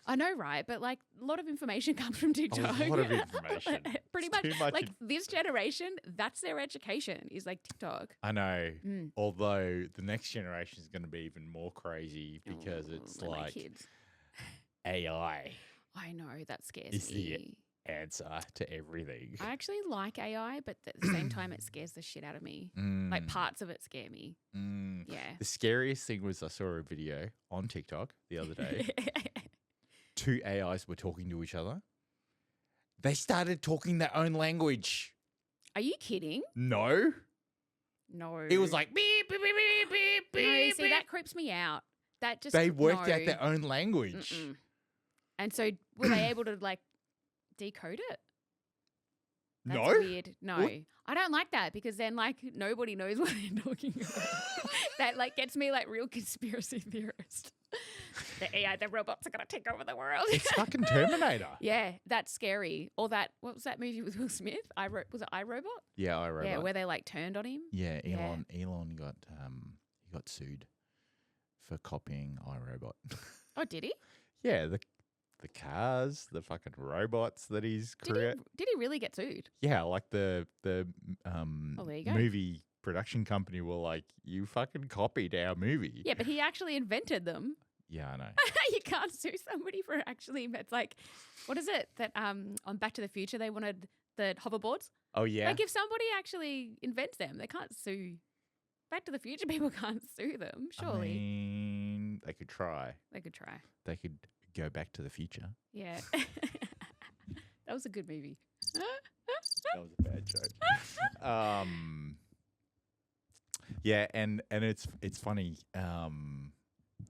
I know, right? But like a lot of information comes from TikTok. A lot of information. Pretty much like this generation, that's their education is like TikTok. I know. Although the next generation is going to be even more crazy because it's like kids. AI. I know, that scares is me. The answer to everything. I actually like AI, but at the same time, it scares the shit out of me. Like parts of it scare me. Yeah. The scariest thing was I saw a video on TikTok the other day. 2 AIs were talking to each other. They started talking their own language. Are you kidding? No. It was like beep, beep, beep, beep, beep, beep. No, see, that creeps me out. That just They worked out their own language. And so were they able to like decode it? That's no. Weird. No. What? I don't like that because then like nobody knows what they're talking about. That like gets me like real conspiracy theorist. The AI, the robots are going to take over the world. It's fucking Terminator. Yeah, that's scary. Or that, what was that movie with Will Smith? Was it iRobot? Yeah, iRobot. Yeah, where they like turned on him. Yeah, Elon got sued for copying iRobot. Oh, did he? Yeah, the cars, the fucking robots that he's created. Did he really get sued? Yeah, like the there you go. movie production company were like, you fucking copied our movie. Yeah, but he actually invented them. Yeah, I know. You can't sue somebody for actually. It's like, what is it that on Back to the Future they wanted the hoverboards? Oh yeah. Like if somebody actually invents them, they can't sue. Back to the Future people can't sue them. Surely. I mean, they could try. They could try. They could go back to the future. Yeah. That was a good movie. That was a bad joke. Yeah, and it's funny.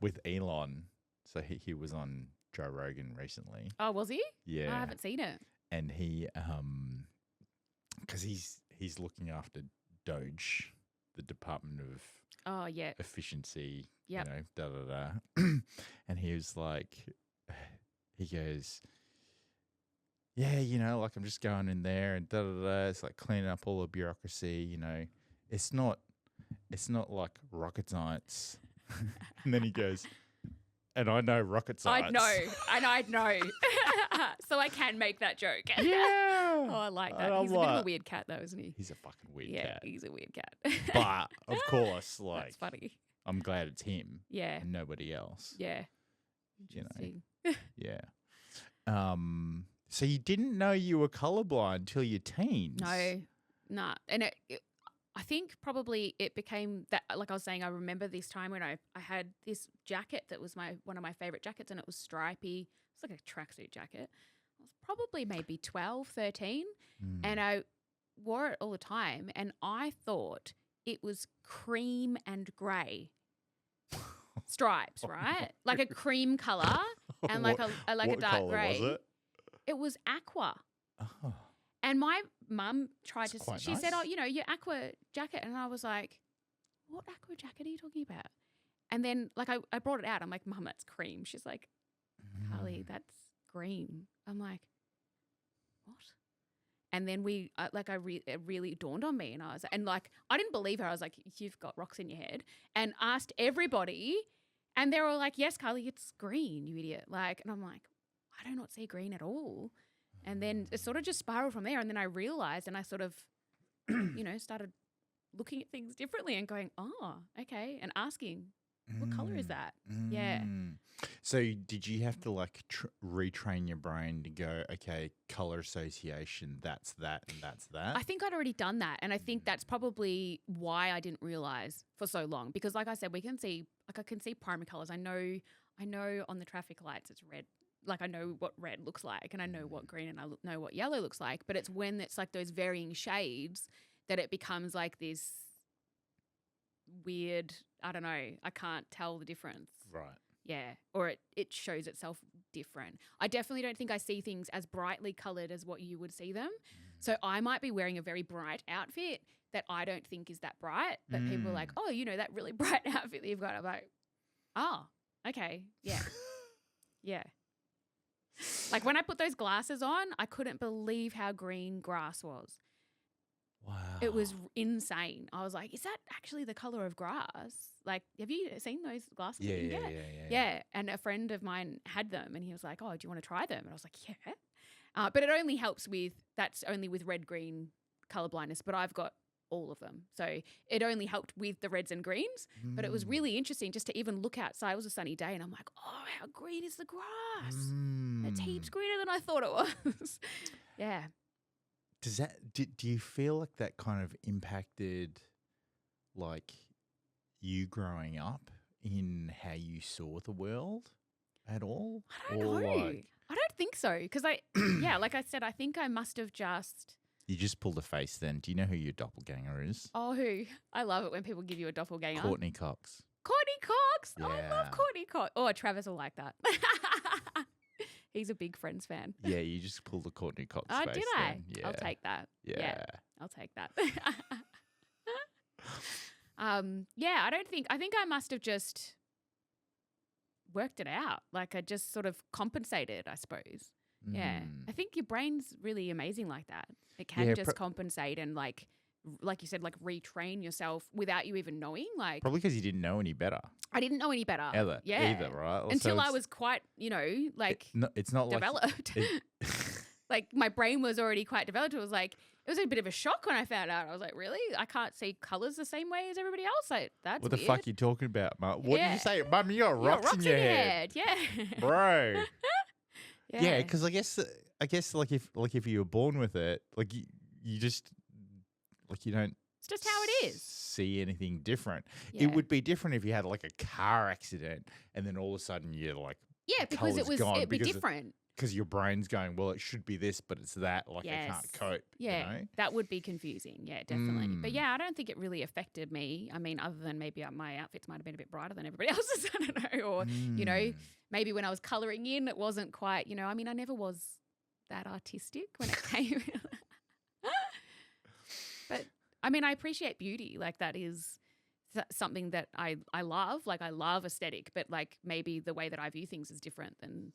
With Elon, so he was on Joe Rogan recently. Oh, was he? Yeah. I haven't seen it. And he, because he's looking after Doge, the Department of Efficiency. Yep. You know, da da da. And he was like, he goes, yeah, you know, like I'm just going in there and da da da. It's like cleaning up all the bureaucracy. You know, it's not like rocket science. And then he goes, and I know rocket science. I'd know. So I can make that joke. Yeah. Oh, I like that. He's a bit of a weird cat though, isn't he? He's a fucking weird cat. Yeah, he's a weird cat. But, of course, like... That's funny. I'm glad it's him. Yeah. And nobody else. Yeah. You know? Yeah. So you didn't know you were colorblind till your teens? No. Nah. And I think probably it became that, like I was saying, I remember this time when I had this jacket that was one of my favorite jackets and it was stripy. It's like a tracksuit jacket. I was probably maybe 12, 13 and I wore it all the time and I thought it was cream and grey stripes, right? Like a cream colour and like a dark grey. Was it? It was aqua. Oh. And my mum tried to, quite she nice. said, oh, you know, your aqua jacket. And I was like, what aqua jacket are you talking about? And then like I brought it out. I'm like, Mum, that's cream. She's like, Carly, that's green. I'm like, what? And then it really dawned on me, and I was, and like, I didn't believe her. I was like, you've got rocks in your head, and asked everybody, and they were all like, yes, Carly, it's green, you idiot. Like, and I'm like, I do not see green at all. And then it sort of just spiraled from there. And then I realized, and I sort of, started looking at things differently and going, oh, okay, and asking, what color is that? Yeah. So did you have to like retrain your brain to go, okay, color association, that's that and that's that? I think I'd already done that. And I think that's probably why I didn't realize for so long. Because like I said, I can see primary colors. I know on the traffic lights it's red. Like I know what red looks like, and I know what green, and I know what yellow looks like. But it's when it's like those varying shades that it becomes like this weird, I don't know, I can't tell the difference. Right. Yeah. Or it shows itself different. I definitely don't think I see things as brightly coloured as what you would see them. So I might be wearing a very bright outfit that I don't think is that bright, but people are like, oh, that really bright outfit that you've got. I'm like, oh, okay. Yeah. Yeah. Like when I put those glasses on, I couldn't believe how green grass was. Wow. It was insane. I was like, is that actually the color of grass? Like, have you seen those glasses that you can get? Yeah. And a friend of mine had them, and he was like, oh, do you want to try them? And I was like, yeah. But it only helps that's only with red-green color blindness, but I've got all of them. So it only helped with the reds and greens, but it was really interesting just to even look outside. It was a sunny day, and I'm like, oh, how green is the grass? It's heaps greener than I thought it was. Yeah. Do you feel like that kind of impacted like you growing up in how you saw the world at all? I don't know. I don't think so. Because like I said, I think I must have just... You just pulled a face then. Do you know who your doppelganger is? Oh, who? I love it when people give you a doppelganger. Courtney Cox. Courtney Cox. Yeah. Oh, I love Courtney Cox. Oh, Travis will like that. He's a big Friends fan. Yeah, you just pulled a Courtney Cox face. Oh, did I? Then. Yeah. I'll take that. Yeah. I'll take that. I think I must have just worked it out. Like I just sort of compensated, I suppose. Yeah. I think your brain's really amazing like that. It can just compensate and like you said, like retrain yourself without you even knowing. Like probably because you didn't know any better. I didn't know any better. Either, right? Until I was quite, it's not developed. Like my brain was already quite developed. It was a bit of a shock when I found out. I was like, really? I can't see colours the same way as everybody else? Like, that's what the weird. fuck are you talking about, Mum? What did you say? Mum, you got rocks in your head. Yeah. Bro. Yeah, because I guess like if you were born with it, like you just like you don't. It's just how it is. See anything different? Yeah. It would be different if you had like a car accident and then all of a sudden you're like, because it'd be different. Because your brain's going, well, it should be this, but it's that. Like I can't cope. Yeah, you know? That would be confusing. Yeah, definitely. But yeah, I don't think it really affected me. I mean, other than maybe my outfits might have been a bit brighter than everybody else's. I don't know, or maybe when I was colouring in, it wasn't quite. I mean, I never was that artistic when it came. But I mean, I appreciate beauty. Like that is something that I love. Like I love aesthetic, but like maybe the way that I view things is different than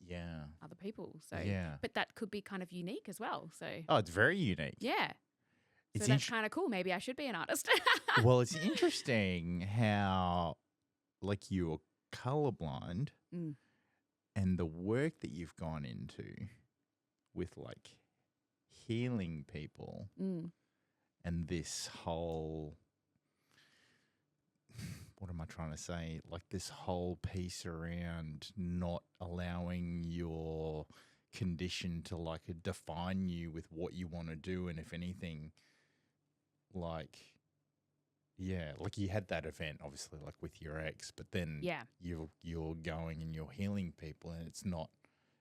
other people. So but that could be kind of unique as well. So it's very unique. Yeah. So that's kind of cool. Maybe I should be an artist. Well, it's interesting how like you're colorblind and the work that you've gone into with like healing people and this whole, what am I trying to say? Like this whole piece around not allowing your condition to like define you with what you want to do. And if anything, like, like you had that event obviously like with your ex, but then you're going and you're healing people and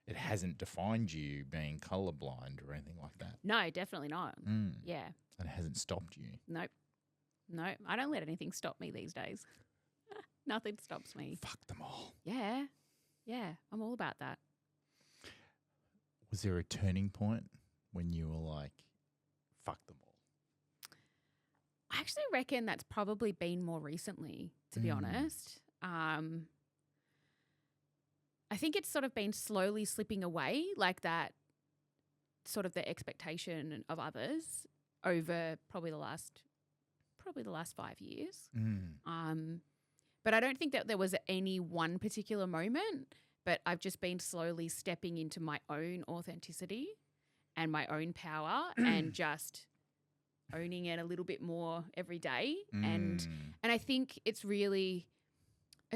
it hasn't defined you being colorblind or anything like that. No, definitely not. Yeah. And it hasn't stopped you. Nope. No, I don't let anything stop me these days. Nothing stops me. Fuck them all. Yeah. Yeah, I'm all about that. Was there a turning point when you were like, fuck them all? I actually reckon that's probably been more recently, to be honest. I think it's sort of been slowly slipping away, like that sort of the expectation of others over probably the last 5 years. But I don't think that there was any one particular moment, but I've just been slowly stepping into my own authenticity and my own power and just owning it a little bit more every day. And I think it's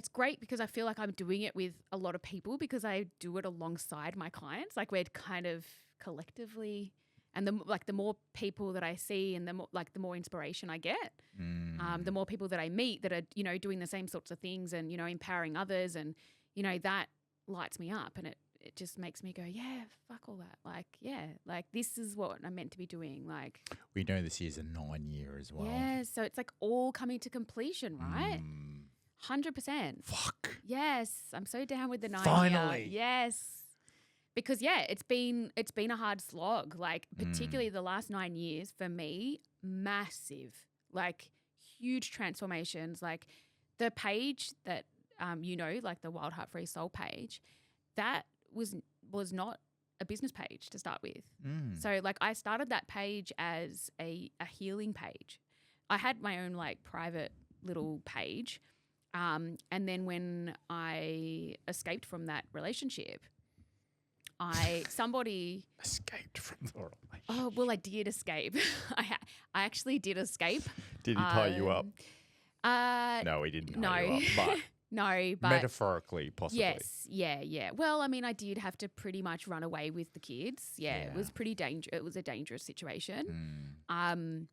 great because I feel like I'm doing it with a lot of people because I do it alongside my clients. Like we're kind of collectively, and the more people that I see and the more inspiration I get, the more people that I meet that are, you know, doing the same sorts of things and, you know, empowering others, and, you know, that lights me up, and it just makes me go, yeah, fuck all that. Like, yeah, like this is what I'm meant to be doing. Like, we know this year's a 9-year as well. Yeah, so it's like all coming to completion, right? 100%. Fuck. Yes, I'm so down with the 9 Finally. year. Yes. Because it's been a hard slog. Like particularly the last 9 years for me, massive, like huge transformations. Like the page that you know, like the Wild Heart Free Soul page, that was not a business page to start with. So like I started that page as a healing page. I had my own like private little page. And then when I escaped from that relationship, somebody escaped from the relationship. Oh, well, I did escape. I actually did escape. Did he tie you up? No, he didn't tie you up, but no, but metaphorically, possibly. Yes, yeah. Well, I mean, I did have to pretty much run away with the kids. Yeah. It was pretty dangerous. It was a dangerous situation. And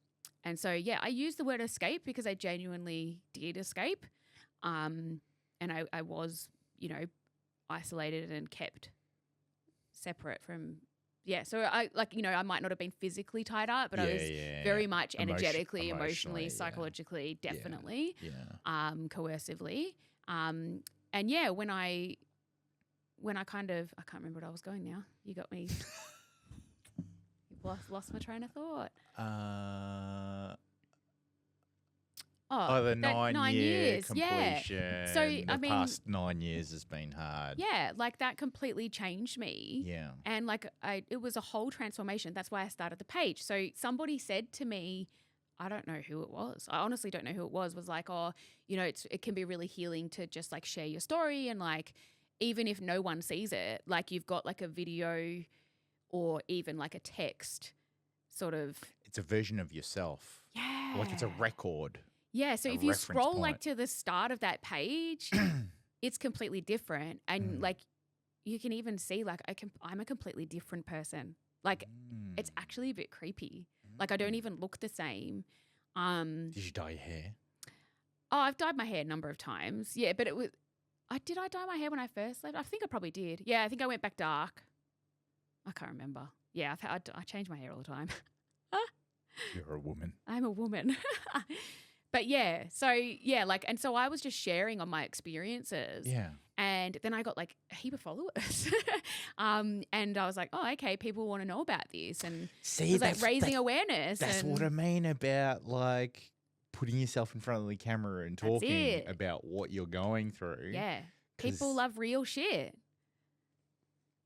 so I used the word escape because I genuinely did escape. And I was, you know, isolated and kept separate from, so I like, you know, I might not have been physically tied up, but I was very much energetically, emotionally, psychologically, definitely, coercively. And when I kind of, I can't remember what I was going now. You got me. Lost my train of thought. The 9 year completion. Yeah. So the past 9 years has been hard. Yeah, like that completely changed me. Yeah. And like it was a whole transformation. That's why I started the page. So somebody said to me, I don't know who it was. I honestly don't know who it was like, oh, you know, it can be really healing to just like share your story, and like even if no one sees it, like you've got like a video or even like a text sort of. It's a version of yourself. Yeah. Like it's a record. Yeah, so if you scroll like to the start of that page, it's completely different, and like you can even see like I'm a completely different person. Like it's actually a bit creepy. Like I don't even look the same. Did you dye your hair? Oh, I've dyed my hair a number of times. Yeah, but did I dye my hair when I first left? I think I probably did. Yeah, I think I went back dark. I can't remember. Yeah, I change my hair all the time. You're a woman. I'm a woman. But and so I was just sharing on my experiences. Yeah. And then I got like a heap of followers. And I was like, oh, okay, people want to know about this. And it was like raising awareness. That's what I mean about like putting yourself in front of the camera and talking about what you're going through. Yeah. People love real shit.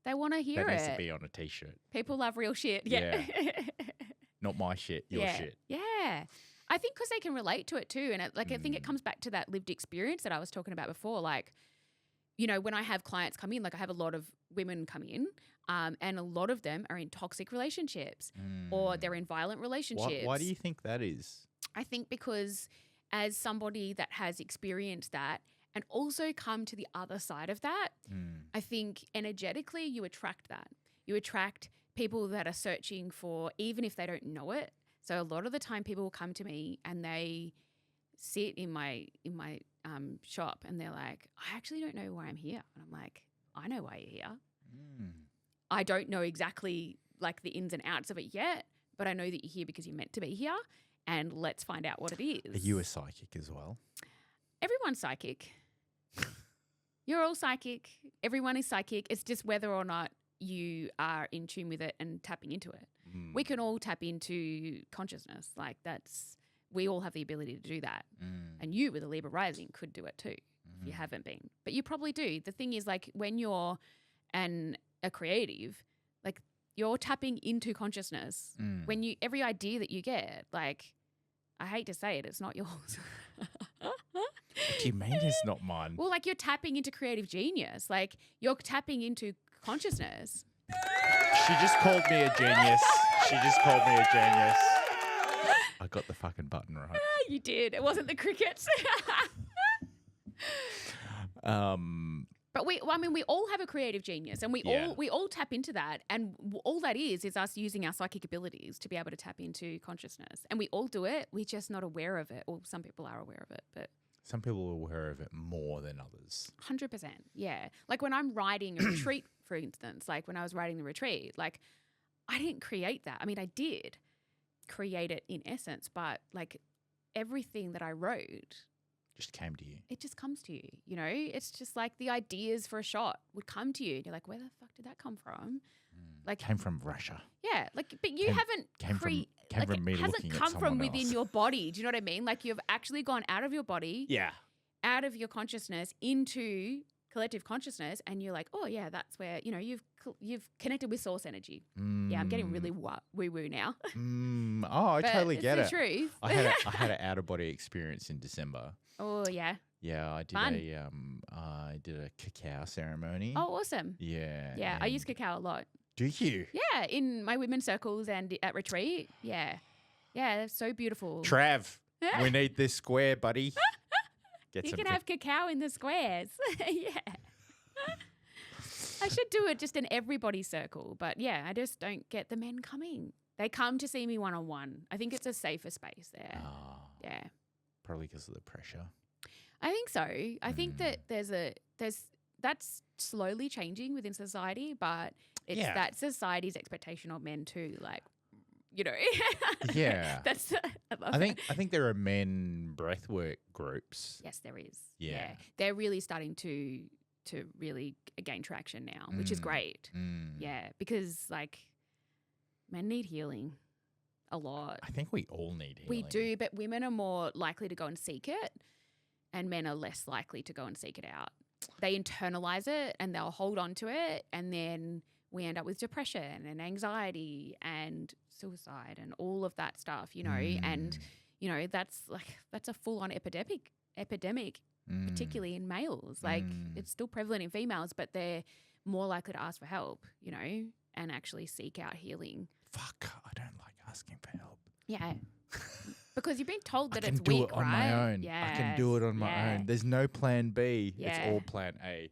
They want to hear it. That needs to be on a t-shirt. People love real shit. Yeah. Not my shit, your shit. Yeah. I think because they can relate to it too. And I think it comes back to that lived experience that I was talking about before. Like, you know, when I have clients come in, like I have a lot of women come in and a lot of them are in toxic relationships or they're in violent relationships. Why do you think that is? I think because as somebody that has experienced that and also come to the other side of that, I think energetically you attract that. You attract people that are searching for, even if they don't know it. So a lot of the time people will come to me and they sit in my shop and they're like, I actually don't know why I'm here. And I'm like, I know why you're here. I don't know exactly like the ins and outs of it yet, but I know that you're here because you're meant to be here, and let's find out what it is. Are you a psychic as well? Everyone's psychic. You're all psychic. Everyone is psychic. It's just whether or not you are in tune with it and tapping into it. We can all tap into consciousness. Like we all have the ability to do that. And you with a Libra rising could do it too if you haven't been. But you probably do. The thing is like when you're a creative, like you're tapping into consciousness. When every idea that you get, like, I hate to say it, it's not yours. What do you mean it's not mine? Well, like, you're tapping into creative genius. Like, you're tapping into consciousness. She just called me a genius. I got the fucking button right. You did. It wasn't the crickets. But we all have a creative genius, and we all tap into that, and all that is us using our psychic abilities to be able to tap into consciousness, and we all do it. We're just not aware of it, or some people are aware of it, but some people are aware of it more than others. 100%, yeah. Like when I'm writing a retreat, for instance, like when I was writing the retreat, like I didn't create that. I mean, I did create it in essence, but like everything that I wrote just came to you. It just comes to you, you know? It's just like the ideas for a shot would come to you. And you're like, where the fuck did that come from? Like came from Russia. Yeah, like, but you haven't from me it hasn't come from within your body. Do you know what I mean? Like you've actually gone out of your body, out of your consciousness into collective consciousness, and you're like, oh yeah, that's where you've connected with source energy. Yeah, I'm getting really woo woo now. Oh, I totally get it. It's the truth. I had an out of body experience in December. Oh yeah. Yeah, I did I did a cacao ceremony. Oh, awesome. Yeah. Yeah, I use cacao a lot. Do you? Yeah, in my women's circles and at retreat. Yeah. Yeah, that's so beautiful. Trav, we need this square, buddy. You can have cacao in the squares. Yeah. I should do it just in everybody's circle. But yeah, I just don't get the men coming. They come to see me one-on-one. I think it's a safer space there. Oh, yeah. Probably because of the pressure. I think so. I think that that's slowly changing within society, but it's that society's expectation of men too, like, you know. Yeah. I think there are men breathwork groups. Yes, there is. Yeah. They're really starting to really gain traction now, which is great. Yeah, because like men need healing a lot. I think we all need healing. We do, but women are more likely to go and seek it, and men are less likely to go and seek it out. They internalize it and they'll hold on to it, and then we end up with depression and anxiety and suicide and all of that stuff, you know, and, you know, that's a full-on epidemic, particularly in males. Like it's still prevalent in females, but they're more likely to ask for help, you know, and actually seek out healing. Fuck, I don't like asking for help. Yeah. Because you've been told that I it's can do weak, it on right? my own. Yeah. I can do it on my own. There's no plan B. Yeah. It's all plan A.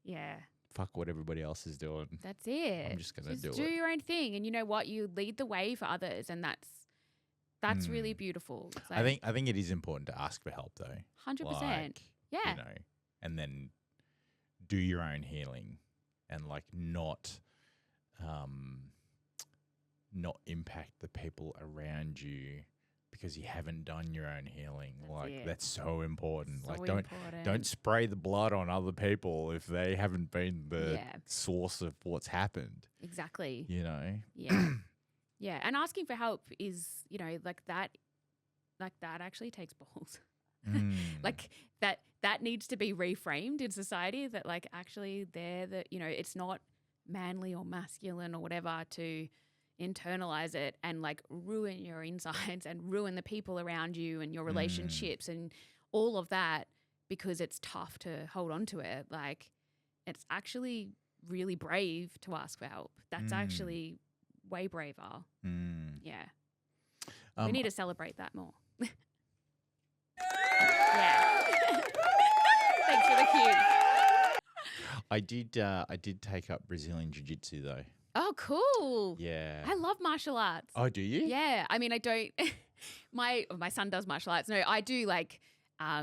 Yeah. Fuck what everybody else is doing. That's it. I'm just going to do it. Do your own thing. And you know what? You lead the way for others, and that's really beautiful. So I think it is important to ask for help though. 100%. Like, yeah. You know, and then do your own healing and like not impact the people around you because you haven't done your own healing. That's so important. So like don't spray the blood on other people if they haven't been the source of what's happened. Exactly. You know? Yeah. Yeah. And asking for help is, you know, like that actually takes balls. Like that needs to be reframed in society, that like actually you know, it's not manly or masculine or whatever to internalize it and like ruin your insides and ruin the people around you and your relationships and all of that because it's tough to hold on to it. Like it's actually really brave to ask for help. That's actually way braver. Yeah. We need to celebrate that more. Yeah. Thanks for the cue. I did take up Brazilian Jiu-Jitsu though. Oh, cool. Yeah. I love martial arts. Oh, do you? Yeah. I mean, I don't my son does martial arts. No, I do like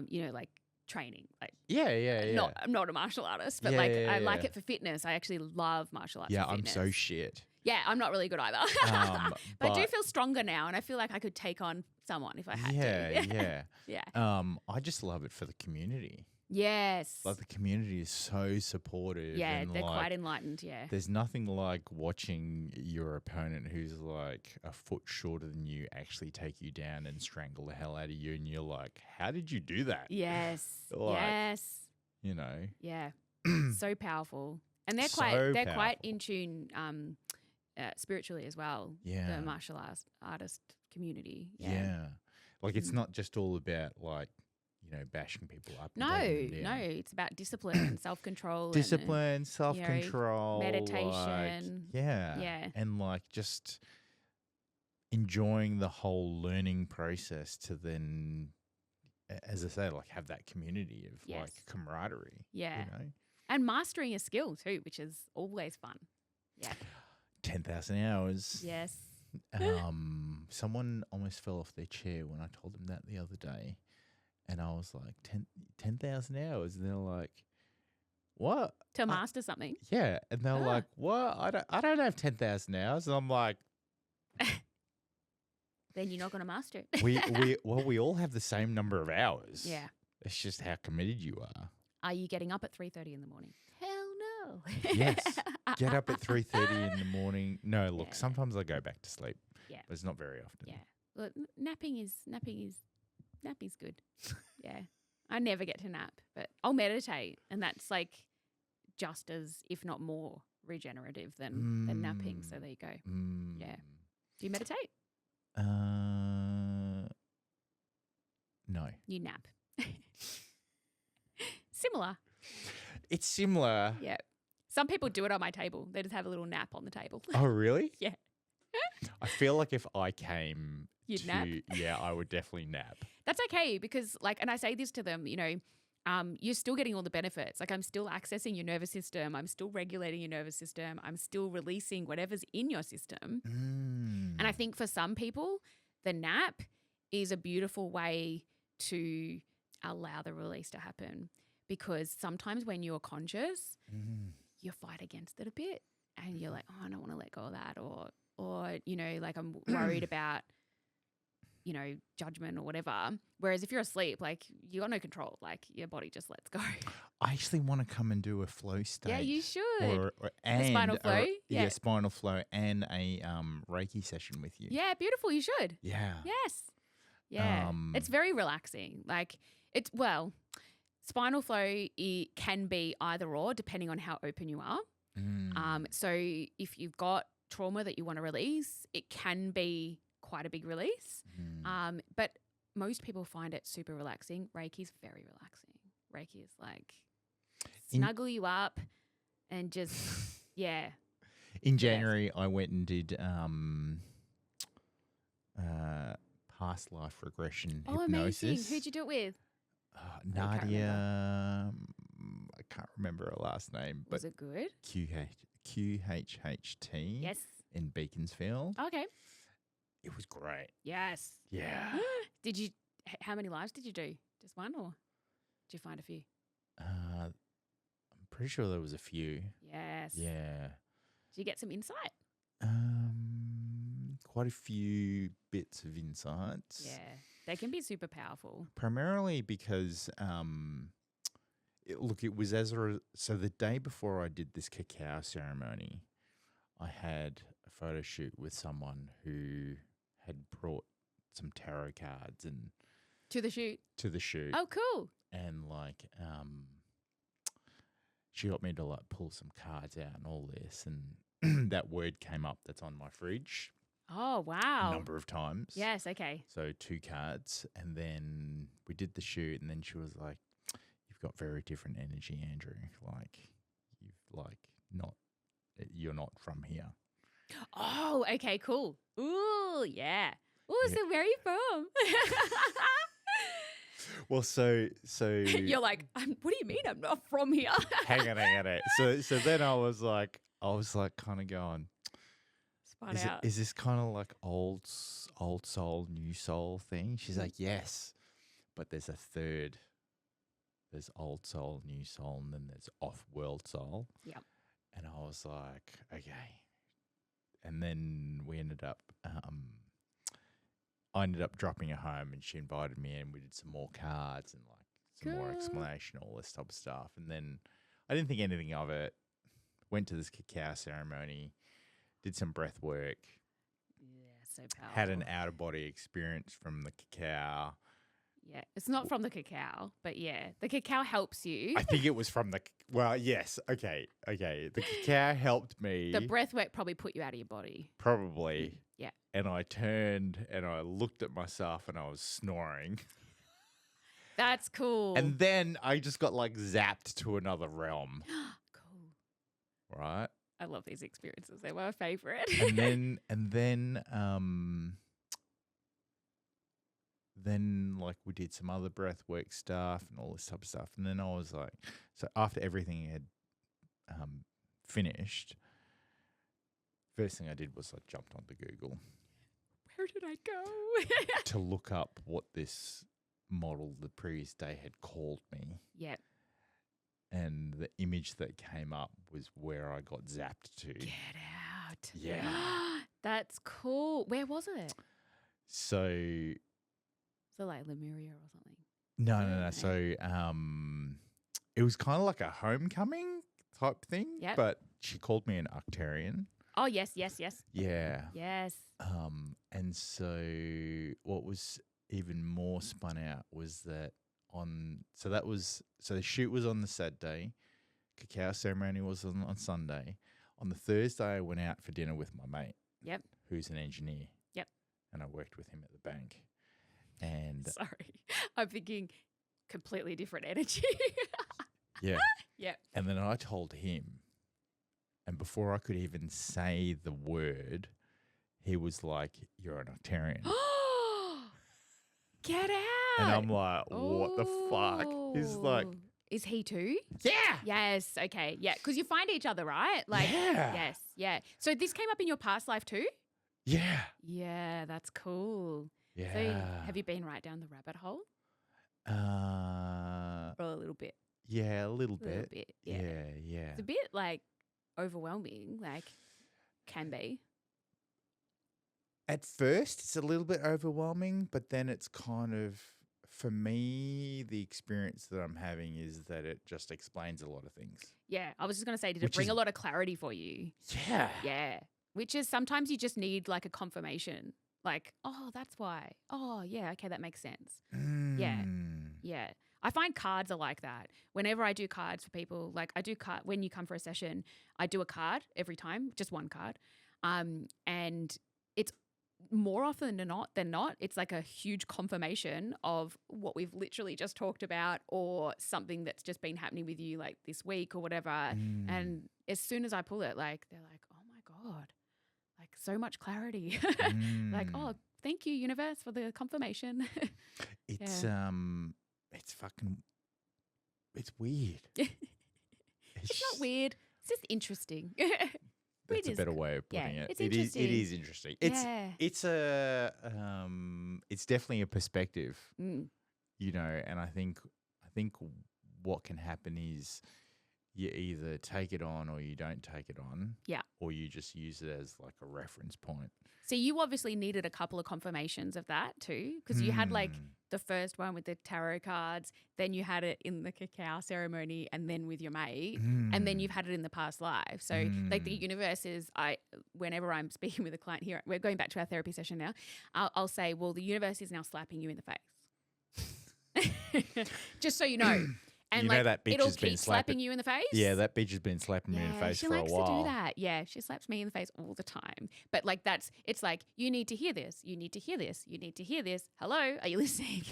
you know, like training. Like Yeah. I'm not a martial artist, but I like it for fitness. I actually love martial arts. Yeah, for fitness. I'm so shit. Yeah, I'm not really good either. But I do feel stronger now, and I feel like I could take on someone if I had to. Yeah. I just love it for the community. Yes. Like the community is so supportive. Yeah, and they're like, quite enlightened, yeah. There's nothing like watching your opponent who's like a foot shorter than you actually take you down and strangle the hell out of you, and you're like, how did you do that? Yes. Like, yes. You know? Yeah. So powerful. And they're So quite powerful. in tune spiritually as well. Yeah. The martial artist community. Yeah. Like it's not just all about like, bashing people up. And taking them No, down. it's about discipline and self-control. Discipline, self-control, meditation. Like, Yeah. and like just enjoying the whole learning process to then, as I say, like have that community of Yes. like camaraderie. Yeah. And mastering a skill too, which is always fun. Yeah. 10,000 hours. Yes. Someone almost fell off their chair when I told them that the other day. And I was like, 10,000 hours. And they're like, what? To master something. Yeah. And they're like, what? I don't have 10,000 hours. And I'm like, then you're not going to master it. we all have the same number of hours. Yeah. It's just how committed you are. Are you getting up at 3:30 in the morning? Hell no. Yes. Get up at 3:30 in the morning. No, look, sometimes I go back to sleep. Yeah. But it's not very often. Yeah. Well, napping's good. Yeah. I never get to nap, but I'll meditate, and that's like just as, if not more, regenerative than napping. So there you go. Yeah. Do you meditate? No. You nap. Similar. It's similar. Yeah. Some people do it on my table. They just have a little nap on the table. Oh, really? Yeah. I feel like if I came You'd nap? Yeah, I would definitely nap. That's okay because, like, and I say this to them, you're still getting all the benefits. Like, I'm still accessing your nervous system. I'm still regulating your nervous system. I'm still releasing whatever's in your system. And I think for some people, the nap is a beautiful way to allow the release to happen, because sometimes when you're conscious, you fight against it a bit and you're like, oh, I don't want to let go of that, or like I'm worried about, judgment or whatever. Whereas if you're asleep, like you got no control, like your body just lets go. I actually want to come and do a flow state. Yeah, you should. And spinal flow? Yeah, spinal flow and a Reiki session with you. Yeah, beautiful. You should. Yeah. Yes. Yeah. It's very relaxing. Like spinal flow can be either or depending on how open you are. So if you've got trauma that you want to release, it can be quite a big release. But most people find it super relaxing. Reiki's very relaxing. Reiki is like snuggle you up and just, yeah. In January, I went and did past life regression hypnosis. Amazing. Who'd you do it with? Nadia. I can't remember her last name. But was it good? QHHT. Yes. In Beaconsfield. Okay. It was great. Yes. Yeah. How many lives did you do? Just one, or did you find a few? I'm pretty sure there was a few. Yes. Yeah. Did you get some insight? Quite a few bits of insights. Yeah. They can be super powerful. Primarily because, it was so the day before I did this cacao ceremony, I had a photo shoot with someone who had brought some tarot cards and To the shoot. Oh, cool. And she got me to like pull some cards out and all this, and that word came up that's on my fridge. Oh, wow. A number of times. Yes, okay. So 2 cards, and then we did the shoot, and then she was like, "You've got very different energy, Andrew. Like you're not from here." Oh, okay, cool. Ooh, yeah. Ooh, so where are you from? Well, so you're like, what do you mean I'm not from here? hang on. So then I was like kind of going, is this kind of like old soul, new soul thing? She's like, yes, but there's a third. There's old soul, new soul, and then there's off-world soul. Yep. And I was like, okay. And then we ended up, I ended up dropping her home, and she invited me in. We did some more cards and like some more explanation, all this type of stuff. And then I didn't think anything of it. Went to this cacao ceremony, did some breath work. Yeah, so powerful. Had an out-of-body experience from the cacao. Yeah. It's not from the cacao, but yeah, the cacao helps you. I think it was from well, yes. Okay. The cacao helped me. The breath work probably put you out of your body. Probably. Yeah. And I turned and I looked at myself and I was snoring. That's cool. And then I just got like zapped to another realm. Cool. Right? I love these experiences. They're my favorite. Then like we did some other breath work stuff and all this type of stuff. And then I was like, so after everything had finished, first thing I did was I jumped onto Google. Where did I go? To look up what this model the previous day had called me. Yep. And the image that came up was where I got zapped to. Get out. Yeah. That's cool. Where was it? So like Lemuria or something? No. So it was kind of like a homecoming type thing. Yep. But she called me an Arcturian. Oh, yes. Yeah. Yes. And so what was even more spun out was that so the shoot was on the Saturday, cacao ceremony was on Sunday. On the Thursday, I went out for dinner with my mate. Yep. Who's an engineer. Yep. And I worked with him at the bank. And sorry, I'm thinking completely different energy. yeah. Yep. And then I told him, and before I could even say the word, he was like, "You're an Arcturian." Get out. And I'm like, what the fuck? He's like, is he too? yeah. Yes. Okay. Yeah. Because you find each other, right? Like, yeah. Yes. Yeah. So this came up in your past life too? Yeah. Yeah. That's cool. Yeah. So have you been right down the rabbit hole? Or a little bit? Yeah, a little bit. A little bit. Yeah. Yeah. It's a bit like overwhelming, like can be. At first, it's a little bit overwhelming, but then it's kind of, for me, the experience that I'm having is that it just explains a lot of things. Yeah. I was just going to say, did it bring a lot of clarity for you? Yeah. Yeah. Which is sometimes you just need like a confirmation. Like, oh, that's why. Oh, yeah. Okay. That makes sense. Yeah. Yeah. I find cards are like that. Whenever I do cards for people, like I do when you come for a session, I do a card every time, just one card. And it's more often than not, it's like a huge confirmation of what we've literally just talked about or something that's just been happening with you like this week or whatever. And as soon as I pull it, like they're like, oh my God, like so much clarity. Like, oh, thank you, universe, for the confirmation. It's weird. It's not weird. It's just interesting. That's a better way of putting it. It's interesting. It is interesting. It's definitely a perspective, you know, and I think what can happen is you either take it on or you don't take it on. Yeah. Or you just use it as like a reference point. So you obviously needed a couple of confirmations of that too, because you had like the first one with the tarot cards, then you had it in the cacao ceremony and then with your mate, and then you've had it in the past life. So like the universe is, whenever I'm speaking with a client here, we're going back to our therapy session now, I'll say, well, the universe is now slapping you in the face. Just so you know. And you know that bitch it'll has been keep slapping you in the face. Yeah, that bitch has been slapping me in the face for a while. She likes to do that. Yeah, she slaps me in the face all the time. But like it's like, you need to hear this. You need to hear this. You need to hear this. Hello, are you listening?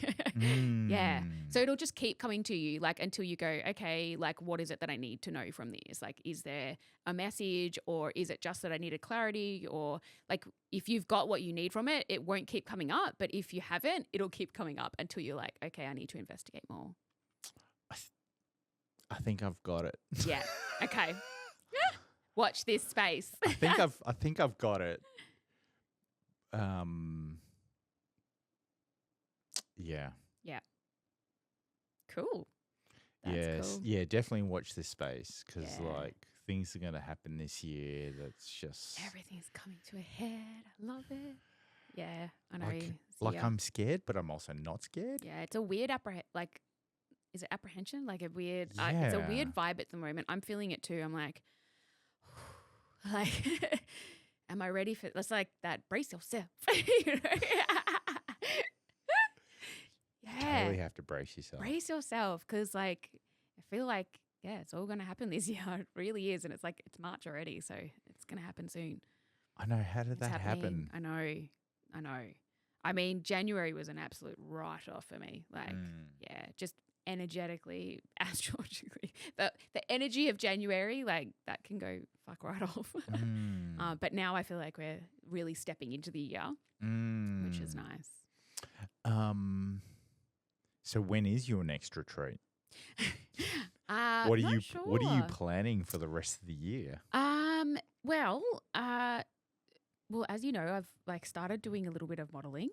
Yeah. So it'll just keep coming to you like until you go, okay, like what is it that I need to know from this? Like, is there a message or is it just that I needed clarity? Or like if you've got what you need from it, it won't keep coming up. But if you haven't, it'll keep coming up until you're like, okay, I need to investigate more. I think I've got it. Yeah. Okay. Watch this space. I think I've got it. Yeah. Yeah. Cool. That's cool. Yeah, definitely watch this space because like things are going to happen this year. That's just everything's coming to a head. I love it. Yeah, I know. Like I'm scared, but I'm also not scared. Yeah, it's a weird is it apprehension? Like a weird, it's a weird vibe at the moment. I'm feeling it too. I'm like, am I ready for, it's like that brace yourself. You know? Yeah. really have to brace yourself. Brace yourself, because like I feel like it's all going to happen this year. It really is, and it's like it's March already, so it's going to happen soon. I know. How did that happen? I know. I mean, January was an absolute write-off for me. Like, just energetically, astrologically, the energy of January, like that can go fuck right off. But now I feel like we're really stepping into the year, which is nice. So when is your next retreat? What are you planning for the rest of the year? Well, as you know, I've like started doing a little bit of modeling.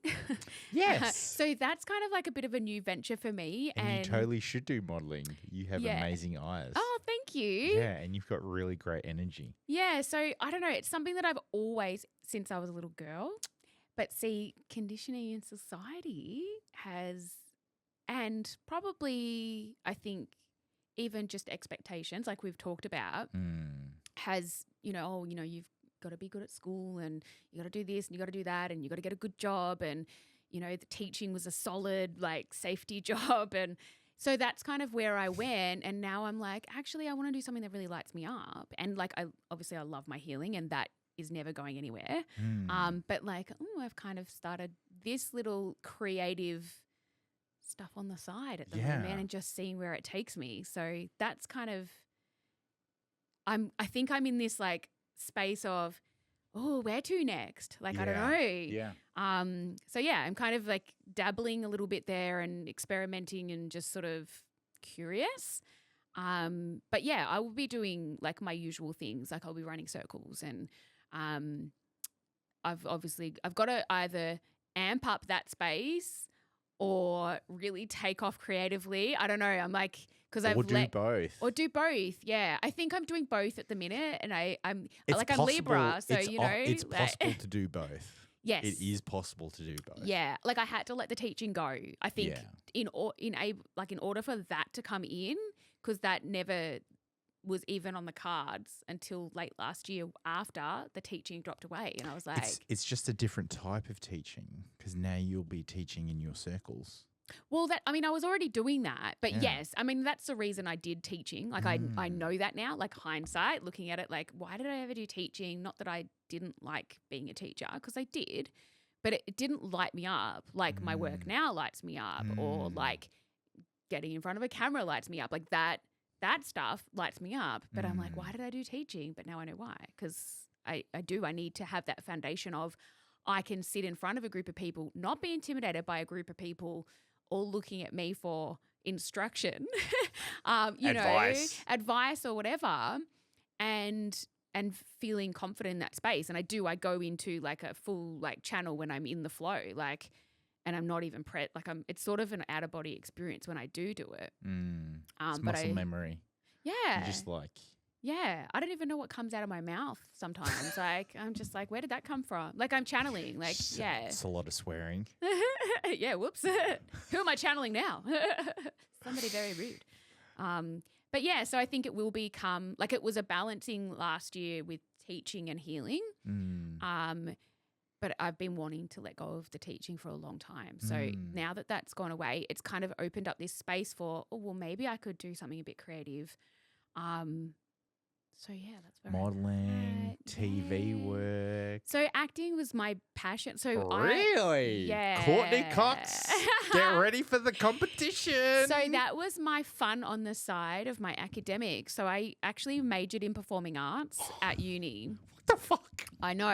Yes. So that's kind of like a bit of a new venture for me. And you totally should do modeling. You have amazing eyes. Oh, thank you. Yeah, and you've got really great energy. Yeah, so I don't know. It's something that I've always, since I was a little girl, but see, conditioning in society has, and probably I think even just expectations, like we've talked about, has, you've got to be good at school and you got to do this and you got to do that and you got to get a good job, and the teaching was a solid like safety job, and so that's kind of where I went. And now I'm like, actually I want to do something that really lights me up, and like I love my healing, and that is never going anywhere. But like I've kind of started this little creative stuff on the side at the moment, and just seeing where it takes me. So that's kind of, I think I'm in this like space of, where to next? Like, I don't know. Yeah. So yeah, I'm kind of like dabbling a little bit there and experimenting and just sort of curious. But yeah, I will be doing like my usual things. Like I'll be running circles, and I've got to either amp up that space or really take off creatively. I don't know. I'm like, because I've do both. Yeah, I think I'm doing both at the minute, and I'm Libra, so it's possible to do both. Yes, it is possible to do both. Yeah, like I had to let the teaching go. I think in order for that to come in, because that never was even on the cards until late last year after the teaching dropped away, and I was like, it's just a different type of teaching, because now you'll be teaching in your circles. Well, I was already doing that, but yes, that's the reason I did teaching. Like I know that now, like hindsight, looking at it, like why did I ever do teaching? Not that I didn't like being a teacher, because I did, but it didn't light me up like my work now lights me up, or like getting in front of a camera lights me up, like that stuff lights me up. But I'm like, why did I do teaching? But now I know why, because I need to have that foundation of I can sit in front of a group of people, not be intimidated by a group of people all looking at me for instruction, advice or whatever, and feeling confident in that space. And I go into like a full like channel when I'm in the flow, like, and I'm not even it's sort of an out of body experience when I do it. It's muscle memory. Yeah. You're just like, yeah, I don't even know what comes out of my mouth sometimes. Like, I'm just like, where did that come from? Like, I'm channeling. Like, It's a lot of swearing. Yeah, whoops. Who am I channeling now? Somebody very rude. But yeah, so I think it will become, like it was a balancing last year with teaching and healing. But I've been wanting to let go of the teaching for a long time. So now that that's gone away, it's kind of opened up this space for, maybe I could do something a bit creative. So yeah, that's where modeling, TV work. So acting was my passion. So really, Courtney Cox, get ready for the competition. So that was my fun on the side of my academics. So I actually majored in performing arts at uni. What the fuck? I know.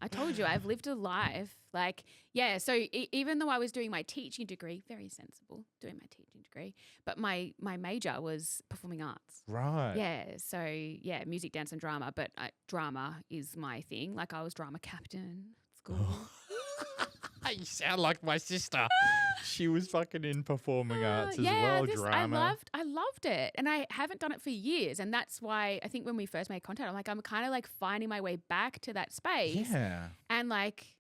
I told you I've lived a life. Like, yeah, so even though I was doing my teaching degree, very sensible, doing my teaching degree, but my major was performing arts. Right. Yeah, so yeah, music, dance and drama, but drama is my thing. Like I was drama captain at school. You sound like my sister. She was fucking in performing arts as well, drama. I loved it. And I haven't done it for years. And that's why I think when we first made contact, I'm kind of like finding my way back to that space. Yeah. And like,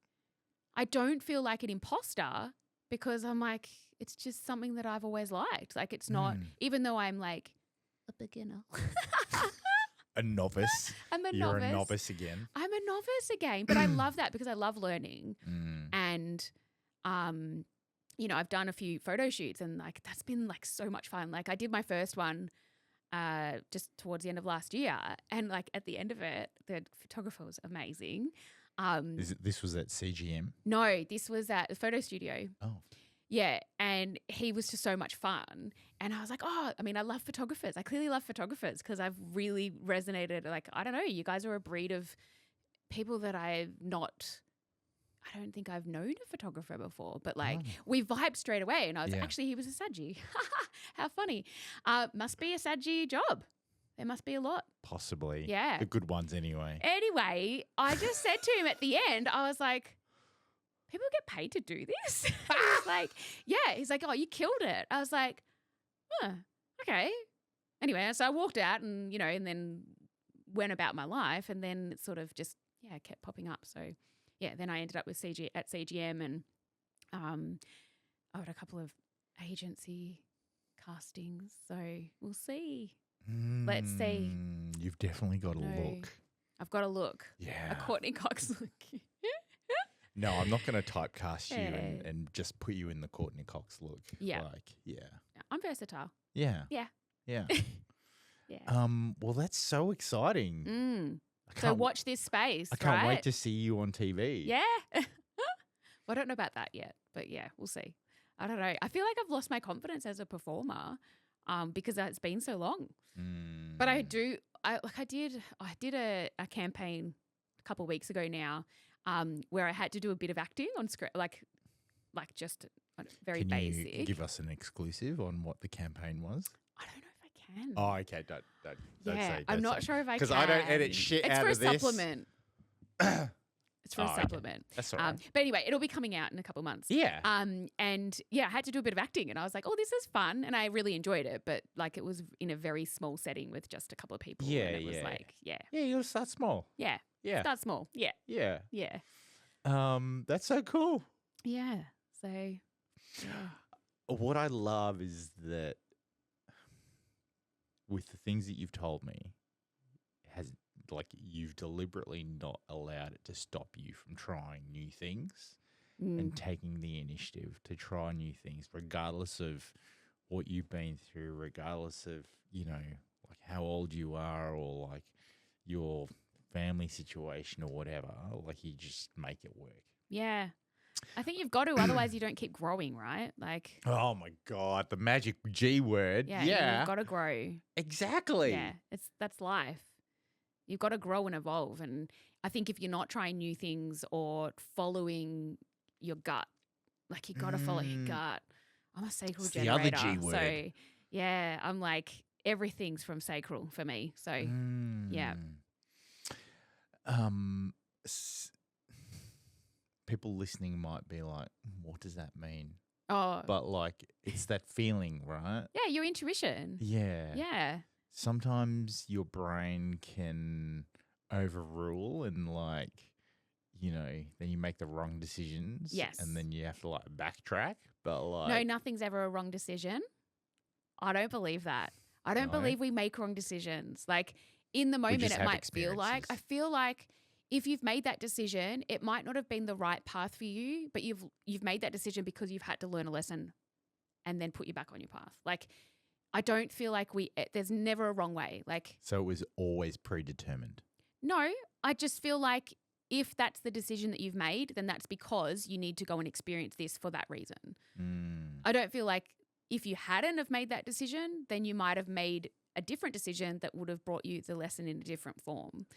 I don't feel like an imposter, because I'm like, it's just something that I've always liked. Like it's not, even though I'm like a beginner. A novice. You're a novice again. I'm a novice again, but I love that because I love learning. And I've done a few photo shoots and like that's been like so much fun. Like I did my first one just towards the end of last year, and like at the end of it, the photographer was amazing. This was at CGM? No, this was at the photo studio. Oh. Yeah, and he was just so much fun. And I was like, oh, I mean, I love photographers. I clearly love photographers because I've really resonated. Like, I don't know, you guys are a breed of people that I don't think I've known a photographer before, but like we vibed straight away. And I was actually, he was a Saji. How funny. Must be a Saji job. There must be a lot. Possibly. Yeah. The good ones anyway. Anyway, I just said to him at the end, I was like, people get paid to do this? He was like, yeah. He's like, oh, you killed it. I was like, huh, okay. Anyway, so I walked out and, and then went about my life, and then it sort of just, kept popping up. So, yeah, then I ended up with CGM, and I had a couple of agency castings. So we'll see. Let's see. You've definitely got a look. I've got a look. Yeah. A Courtney Cox look. No, I'm not going to typecast you and just put you in the Courtney Cox look. Yeah. I'm versatile. Yeah. Yeah. Yeah. Yeah. Well, that's so exciting. So watch this space. I can't wait to see you on TV. Yeah. Well, I don't know about that yet, but yeah, we'll see. I don't know. I feel like I've lost my confidence as a performer because it's been so long. But I did a campaign a couple of weeks ago now where I had to do a bit of acting on screen, like just very basic. Can you give us an exclusive on what the campaign was? I don't know if I can. Oh, okay. Don't say. I'm not sure if I can. Because I don't edit shit out of this. It's for a supplement. It's for a supplement. Okay. That's all right. But anyway, it'll be coming out in a couple of months. Yeah. And yeah, I had to do a bit of acting, and I was like, oh, this is fun, and I really enjoyed it. But like, it was in a very small setting with just a couple of people. Yeah, and it was like, Yeah, you'll start small. Yeah. Yeah. Start small. Yeah. Yeah. Yeah. That's so cool. Yeah. So. Yeah. What I love is that with the things that you've told me, you've deliberately not allowed it to stop you from trying new things and taking the initiative to try new things, regardless of what you've been through, regardless of, like how old you are or like your family situation or whatever. Like, you just make it work. Yeah. I think you've got to, otherwise you don't keep growing, right? Like, oh my God, the magic G word. Yeah. You've got to grow. Exactly. Yeah. That's life. You've got to grow and evolve. And I think if you're not trying new things or following your gut, like you got to follow your gut. I'm a sacral generator. The other G word. So yeah, I'm like, everything's from sacral for me. So yeah. People listening might be like, what does that mean? Oh. But like, it's that feeling, right? Yeah, your intuition. Yeah. Yeah. Sometimes your brain can overrule and like, then you make the wrong decisions. Yes. And then you have to like backtrack. But like, no, nothing's ever a wrong decision. I don't believe that. I don't believe we make wrong decisions. Like, in the moment, it might feel like, I feel like if you've made that decision, it might not have been the right path for you, but you've made that decision because you've had to learn a lesson and then put you back on your path. Like, I don't feel like there's never a wrong way. Like, so it was always predetermined. No, I just feel like if that's the decision that you've made, then that's because you need to go and experience this for that reason. I don't feel like if you hadn't have made that decision, then you might have made a different decision that would have brought you the lesson in a different form.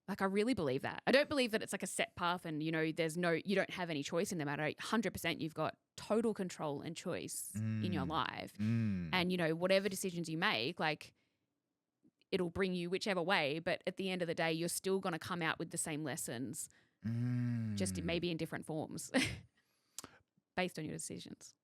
Like, I really believe that. I don't believe that it's like a set path and, you don't have any choice in the matter. 100% you've got total control and choice in your life. And, whatever decisions you make, like, it'll bring you whichever way. But at the end of the day, you're still going to come out with the same lessons, just maybe in different forms based on your decisions.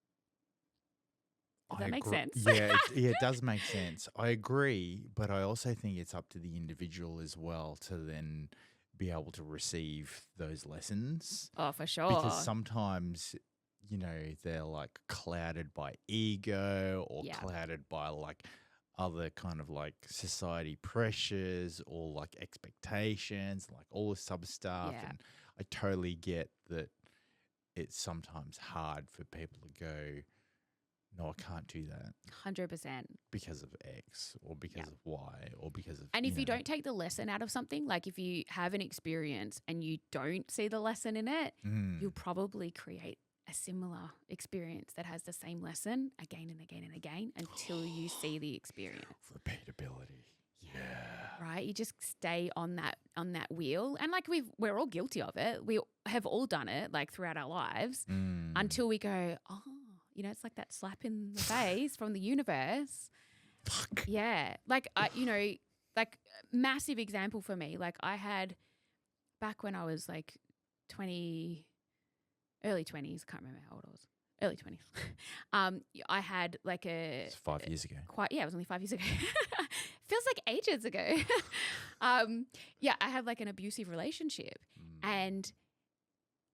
Does that make sense? Yeah, it does make sense. I agree, but I also think it's up to the individual as well to then be able to receive those lessons. Oh, for sure. Because sometimes, they're like clouded by ego or clouded by like other kind of like society pressures or like expectations, like all this sub stuff. Yeah. And I totally get that. it's sometimes hard for people to go, no, I can't do that 100%. because of X or because of Y or because of. And if you don't take the lesson out of something, like if you have an experience and you don't see the lesson in it, you'll probably create a similar experience that has the same lesson again and again and again until you see the experience. Repeatability. Yeah. Right? You just stay on that wheel. And like we're all guilty of it. We have all done it like throughout our lives until we go, oh, you know, it's like that slap in the face from the universe. Fuck. Yeah. Like, like massive example for me. Like I had back when I was like early 20s, can't remember how old I was. Early 20s. I had like It's 5 years ago. it was only 5 years ago. Feels like ages ago. I had like an abusive relationship and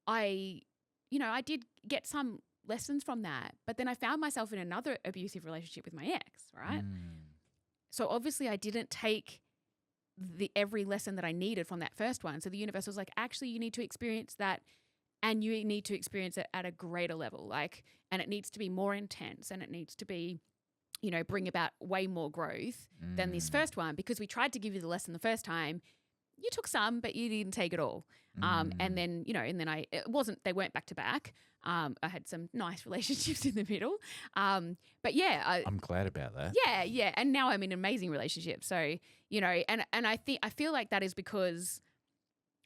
I did get some lessons from that, but then I found myself in another abusive relationship with my ex, right? So obviously I didn't take every lesson that I needed from that first one. So the universe was like, actually, you need to experience that and you need to experience it at a greater level, like, and it needs to be more intense and it needs to be, you know, bring about way more growth than this first one because we tried to give you the lesson the first time. You took some, but you didn't take it all. And then, you know, they weren't back to back. I had some nice relationships in the middle. But yeah. I'm glad about that. Yeah. And now I'm in an amazing relationship. So, you know, and I feel like that is because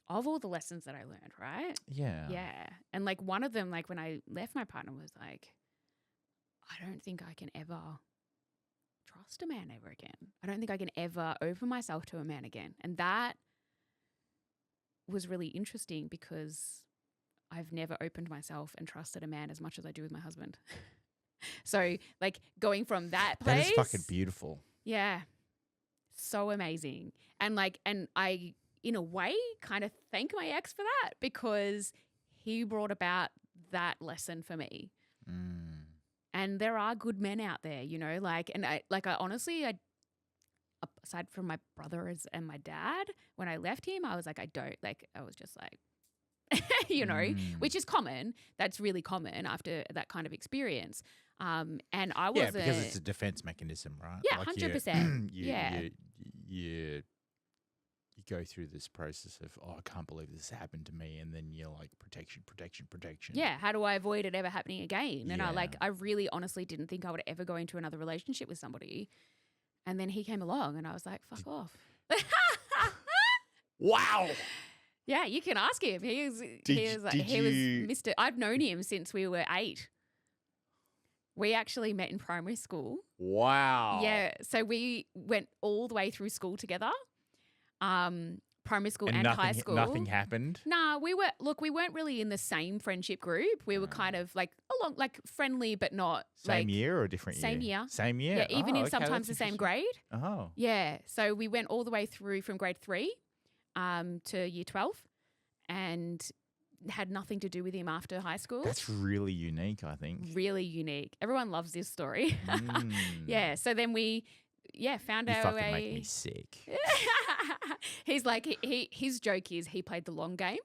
of all the lessons that I learned, right? Yeah. Yeah. And like one of them, like when I left my partner was like, I don't think I can ever trust a man ever again. I don't think I can ever open myself to a man again. And that was really interesting because I've never opened myself and trusted a man as much as I do with my husband. So like going from that place. That is fucking beautiful. Yeah. So amazing. And I, in a way, kind of thank my ex for that because he brought about that lesson for me. And there are good men out there, you know, I honestly, aside from my brothers and my dad, when I left him, I was like, I was just like, you know, which is common. That's really common after that kind of experience. And I wasn't. Yeah, because it's a defense mechanism, right? Yeah, 100%. You go through this process of, oh, I can't believe this happened to me. And then you're like, protection. Yeah. How do I avoid it ever happening again? And I really honestly didn't think I would ever go into another relationship with somebody. And then he came along and I was like, fuck off. Wow. Yeah, you can ask him. He was Mr. I've known him since we were 8. We actually met in primary school. Wow. Yeah. So we went all the way through school together. Primary school and high school. Nothing happened? Nah, we weren't really in the same friendship group. We were kind of like friendly, but not same year or different year? Same year. Same year. Yeah, even in sometimes the same grade. Oh. Yeah. So we went all the way through from grade 3 to year 12 and had nothing to do with him after high school. That's really unique, I think. Really unique. Everyone loves this story. Yeah. So then we found you our way. Fucking make me sick. He's like, his joke is he played the long game.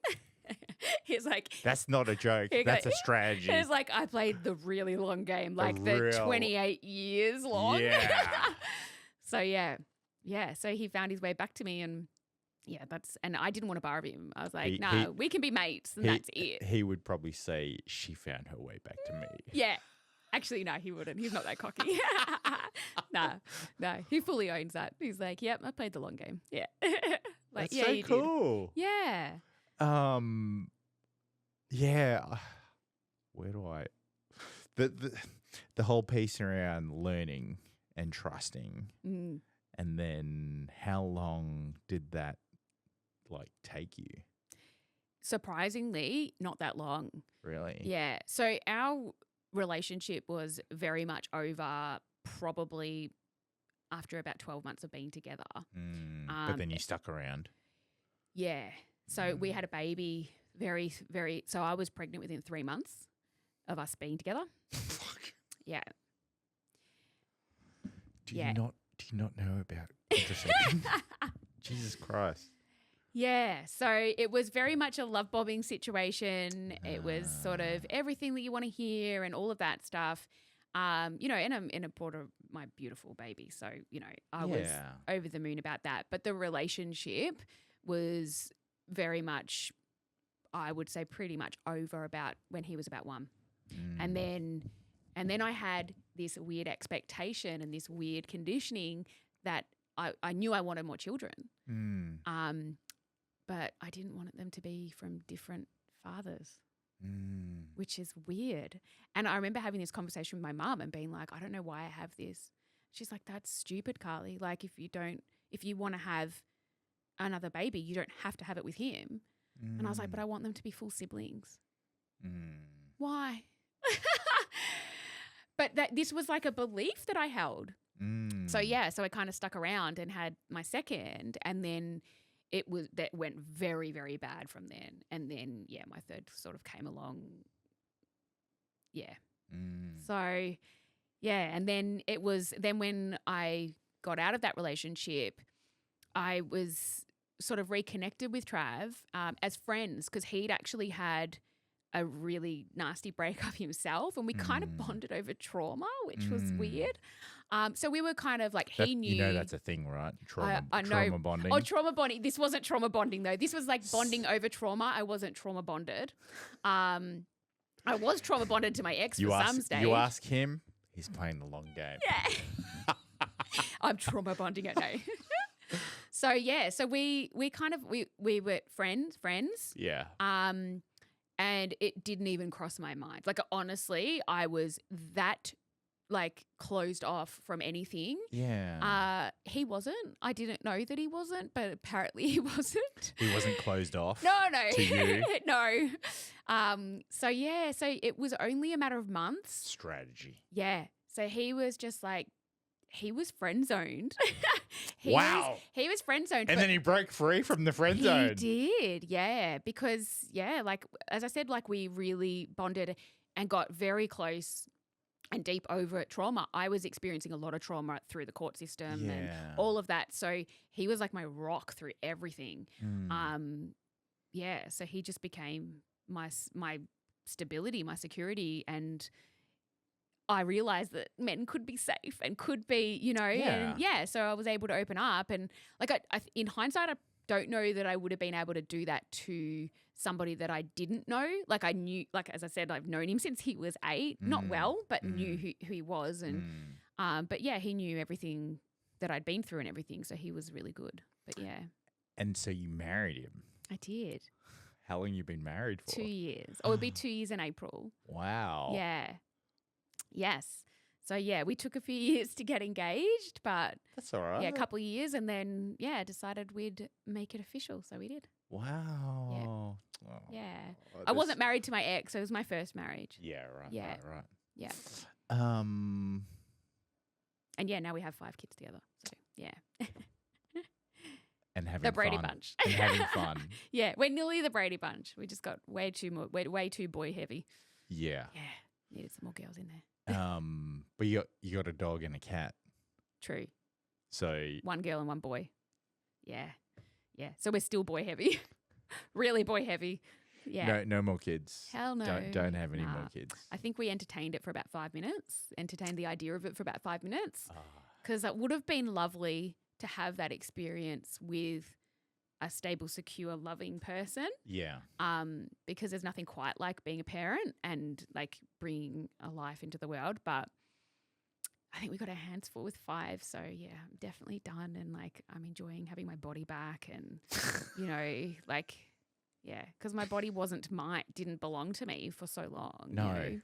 He's like, that's not a joke. That's a strategy. He's like, I played the really long game, like the 28 years long. Yeah. So so he found his way back to me, and and I didn't want to borrow him. I was like, no, we can be mates, and that's it. He would probably say she found her way back to me. Yeah. Actually, no, he wouldn't. He's not that cocky. No, he fully owns that. He's like, yep, I played the long game. Yeah. That's so cool. Did. Yeah. Yeah. Where do I? The whole piece around learning and trusting, and then how long did that take you? Surprisingly, not that long. Really? Yeah. So our relationship was very much over probably after about 12 months of being together. But then you stuck around. Yeah. So we had a baby so I was pregnant within 3 months of us being together. Fuck. Yeah. Do you not know about contraception? Jesus Christ. Yeah. So it was very much a love bombing situation. It was sort of everything that you want to hear and all of that stuff. You know, and I brought my beautiful baby. So, you know, I was over the moon about that. But the relationship was very much, I would say pretty much over about when he was about 1. And then I had this weird expectation and this weird conditioning that I knew I wanted more children. But I didn't want them to be from different fathers, which is weird. And I remember having this conversation with my mum and being like, I don't know why I have this. She's like, that's stupid, Carly. Like if you want to have another baby, you don't have to have it with him. And I was like, but I want them to be full siblings. Why? But this was like a belief that I held. So so I kind of stuck around and had my second, and then that went very, very bad from then. And then my third sort of came along. So and then then when I got out of that relationship, I was sort of reconnected with Trav as friends, because he'd actually had a really nasty breakup himself, and we kind of bonded over trauma, which was weird. So we were kind of like, he knew. You know that's a thing, right? Trauma bonding. Oh, trauma bonding. This wasn't trauma bonding though. This was like bonding over trauma. I wasn't trauma bonded. I was trauma bonded to my ex for some stage. You ask him, he's playing the long game. Yeah. I'm trauma bonding it now. So we kind of we were friends. Yeah. And it didn't even cross my mind. Like honestly, I was that like closed off from anything. Yeah. He wasn't. I didn't know that he wasn't, but apparently he wasn't. He wasn't closed off. No. To you. No. So it was only a matter of months. Strategy. Yeah. So he was just like, he was friend zoned. Wow. He was friend zoned. And then he broke free from the friend zone. He did, yeah. Because, like, as I said, like we really bonded and got very close and deep over trauma. I was experiencing a lot of trauma through the court system and all of that. So he was like my rock through everything. So he just became my stability, my security, and I realized that men could be safe and could be, so I was able to open up. And like I in hindsight, I don't know that I would have been able to do that to somebody that I didn't know. Like I knew, like as I said, I've known him since he was 8, not well, but knew who he was. And but he knew everything that I'd been through and everything. So he was really good. But yeah. And so you married him. I did. How long you been married for? 2 years. Oh, it'll be 2 years in April. Wow. Yeah. Yes. So, we took a few years to get engaged, but that's all right. Yeah, a couple of years, and then, decided we'd make it official. So we did. Wow. Yeah. Oh, yeah. I wasn't married to my ex. So it was my first marriage. Yeah, right. Yeah. Right. Yeah. And now we have 5 kids together. So, yeah. And having the Brady fun. Bunch. And having fun. Yeah, we're nearly the Brady Bunch. We just got way too boy heavy. Yeah. Yeah. Needed some more girls in there. But you got a dog and a cat. True. So 1 girl and 1 boy. Yeah. Yeah. So we're still boy heavy. Really boy heavy. Yeah. No more kids. Hell no. Don't have any more kids. I think we entertained it for about 5 minutes. Entertained the idea of it for about 5 minutes. Because it would have been lovely to have that experience with a stable, secure, loving person. Yeah. Because there's nothing quite like being a parent and like bringing a life into the world. But I think we got our hands full with 5. So yeah, I'm definitely done. And like, I'm enjoying having my body back and, because my body didn't belong to me for so long. No. You know?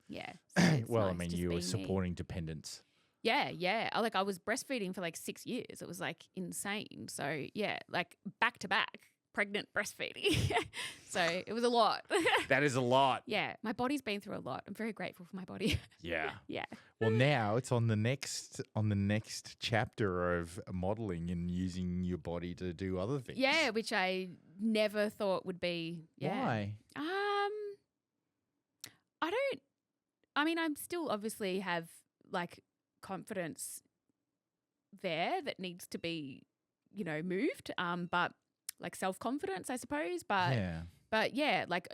Yeah. So well, nice I mean, just you were being supporting dependence. Yeah. I was breastfeeding for like 6 years. It was like insane. So yeah, like back to back, pregnant breastfeeding. So it was a lot. That is a lot. Yeah, my body's been through a lot. I'm very grateful for my body. Yeah. Yeah. Well, now it's on the next chapter of modeling and using your body to do other things. Yeah, which I never thought would be. Yeah. Why? I'm still obviously have like confidence there that needs to be, moved. But like self-confidence, I suppose. But yeah, like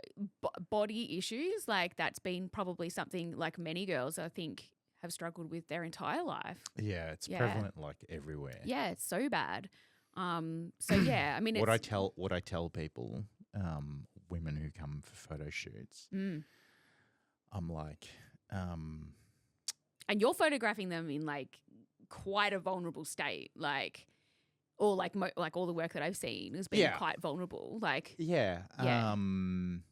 body issues, like that's been probably something like many girls, I think, have struggled with their entire life. Yeah, it's prevalent like everywhere. Yeah, it's so bad. So yeah, I mean, what I tell people, women who come for photo shoots, I'm like, and you're photographing them in like quite a vulnerable state, like, or like like all the work that I've seen has been quite vulnerable. Like, I'm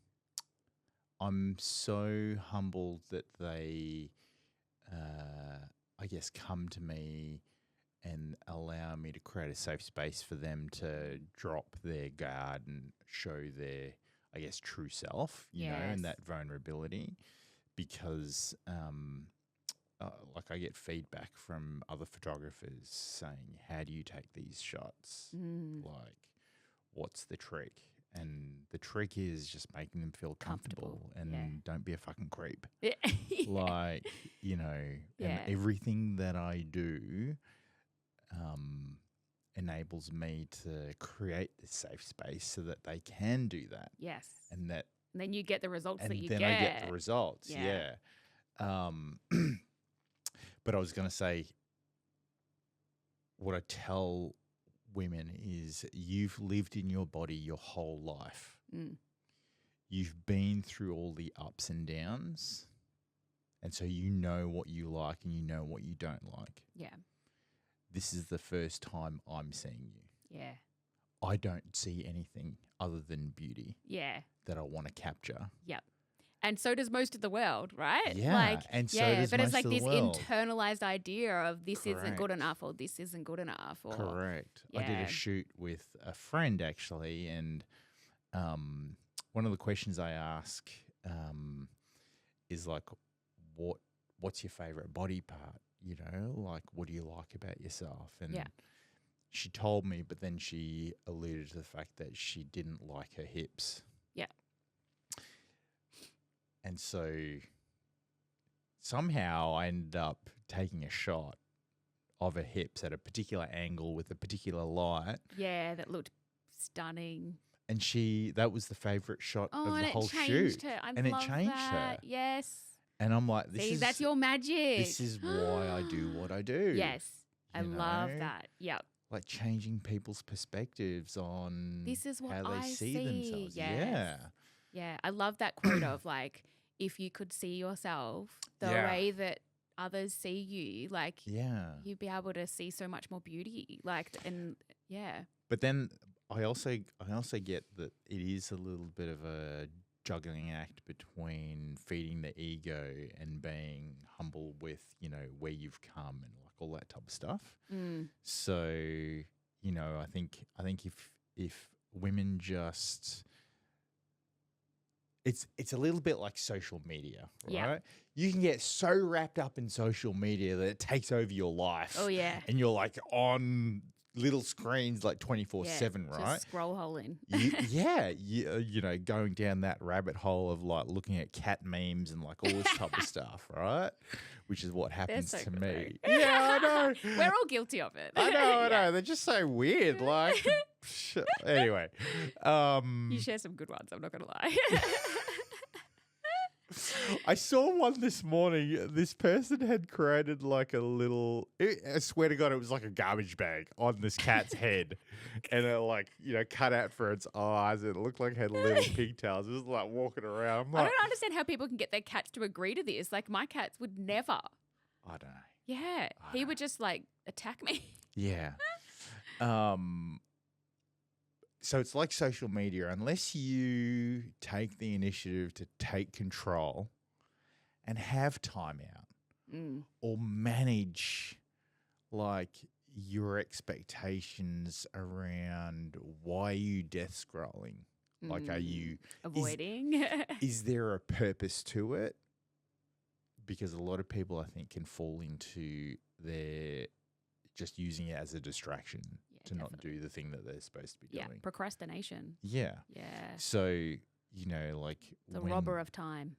so humbled that they, I guess, come to me and allow me to create a safe space for them to drop their guard and show their, I guess, true self, you know, and that vulnerability. Because, like, I get feedback from other photographers saying, how do you take these shots? Like, what's the trick? And the trick is just making them feel comfortable and don't be a fucking creep. Like, you know, and everything that I do enables me to create this safe space so that they can do that. Yes. And then you get the results that you get. And then I get the results, but I was going to say, what I tell women is you've lived in your body your whole life. You've been through all the ups and downs, and so you know what you like and you know what you don't like. Yeah. This is the first time I'm seeing you. Yeah. I don't see anything other than beauty. Yeah. That I want to capture. Yep. And so does most of the world, right? Yeah. Like, and so does but most it's like of the this world. internalized idea of this isn't good Correct. enough or this isn't good enough. Or, Correct. Yeah. I did a shoot with a friend actually, and one of the questions I ask is like, what's your favorite body part? You know, like, what do you like about yourself? And she told me, but then she alluded to the fact that she didn't like her hips. Yeah. And so somehow I ended up taking a shot of her hips at a particular angle with a particular light. Yeah, that looked stunning. And that was the favorite shot of the whole shoot. And it changed her. And it changed her. Yes. And I'm like, that's your magic. This is why I do what I do. Yes. I love that. Yep. Like changing people's perspectives on this is what how they see themselves. Yes. Yeah. Yeah. I love that quote of like, if you could see yourself the way that others see you, like you'd be able to see so much more beauty. Like, and But then I also get that it is a little bit of a juggling act between feeding the ego and being humble with, you know, where you've come and like all that type of stuff. So, you know, I think if women just, it's a little bit like social media, right? Yeah. You can get so wrapped up in social media that it takes over your life. Oh yeah. And you're like on little screens like 24/7, right? Just scroll holing. You know, going down that rabbit hole of like looking at cat memes and like all this type of stuff, right? Which is what happens to me. Yeah, I know. We're all guilty of it. I know. They're just so weird. Like, anyway. You share some good ones, I'm not going to lie. I saw one this morning. This person had created like a little, I swear to God, it was like a garbage bag on this cat's head. And it like, you know, cut out for its eyes. It looked like it had little pigtails. It was like walking around. I don't understand how people can get their cats to agree to this. Like my cats would never. I don't know. Yeah. He would just like attack me. Yeah. So it's like social media. Unless you take the initiative to take control and have time out or manage like your expectations around why you death scrolling. Like, are you avoiding? Is there a purpose to it? Because a lot of people, I think, can fall into their just using it as a distraction to not do the thing that they're supposed to be doing. Yeah, procrastination. Yeah. Yeah. So, you know, like the robber of time.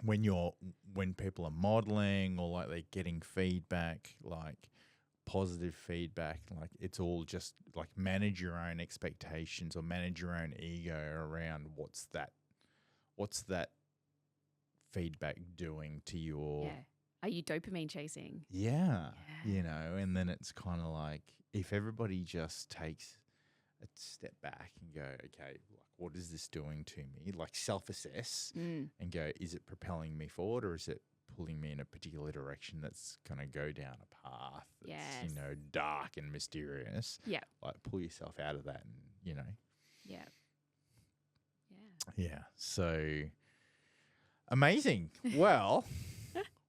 when people are modeling or like they're getting feedback, like positive feedback. Like it's all just like manage your own expectations or manage your own ego around what's that feedback doing to your Yeah. Are you dopamine chasing? yeah, Yeah. you know, and then it's kind of like if everybody just takes a step back and go, okay, like what is this doing to me? Like self-assess and go, is it propelling me forward or is it pulling me in a particular direction that's going to go down a path that's, you know, dark and mysterious? Yeah. Like pull yourself out of that and, you know. Yeah. Yeah. So amazing. Well,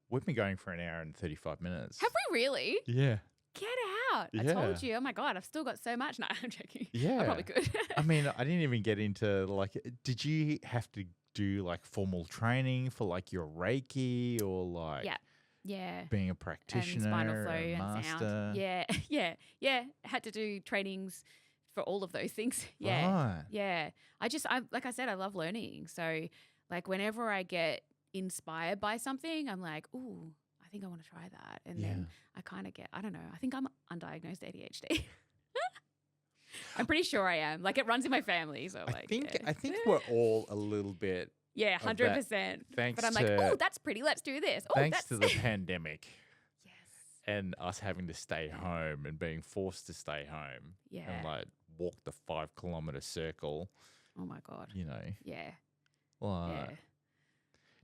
we've been going for an hour and 35 minutes. Have we really? Yeah. Get out. I Yeah. told you. Oh my God, I've still got so much. No, I'm joking. Yeah. I probably could. I mean, I didn't even get into like, did you have to do like formal training for like your Reiki or like yeah. being a And practitioner, spinal flow a and master? sound. Yeah. Yeah. Had to do trainings for all of those things. Yeah. Right. Yeah. I like I said, I love learning. So like whenever I get inspired by something, I'm like, ooh, I think I want to try that. And then I kind of get, I don't know, I think I'm undiagnosed ADHD. I'm pretty sure I am. Like it runs in my family. So I like, think we're all a little bit. Yeah, of that 100%. thanks But I'm like, to- oh, that's pretty. Let's do this. Oh, Thanks that's to the pandemic yes. and us having to stay home and being forced to stay home Yeah. and like walk the 5-kilometer circle, Oh my God. you know. Yeah. Like, Yeah.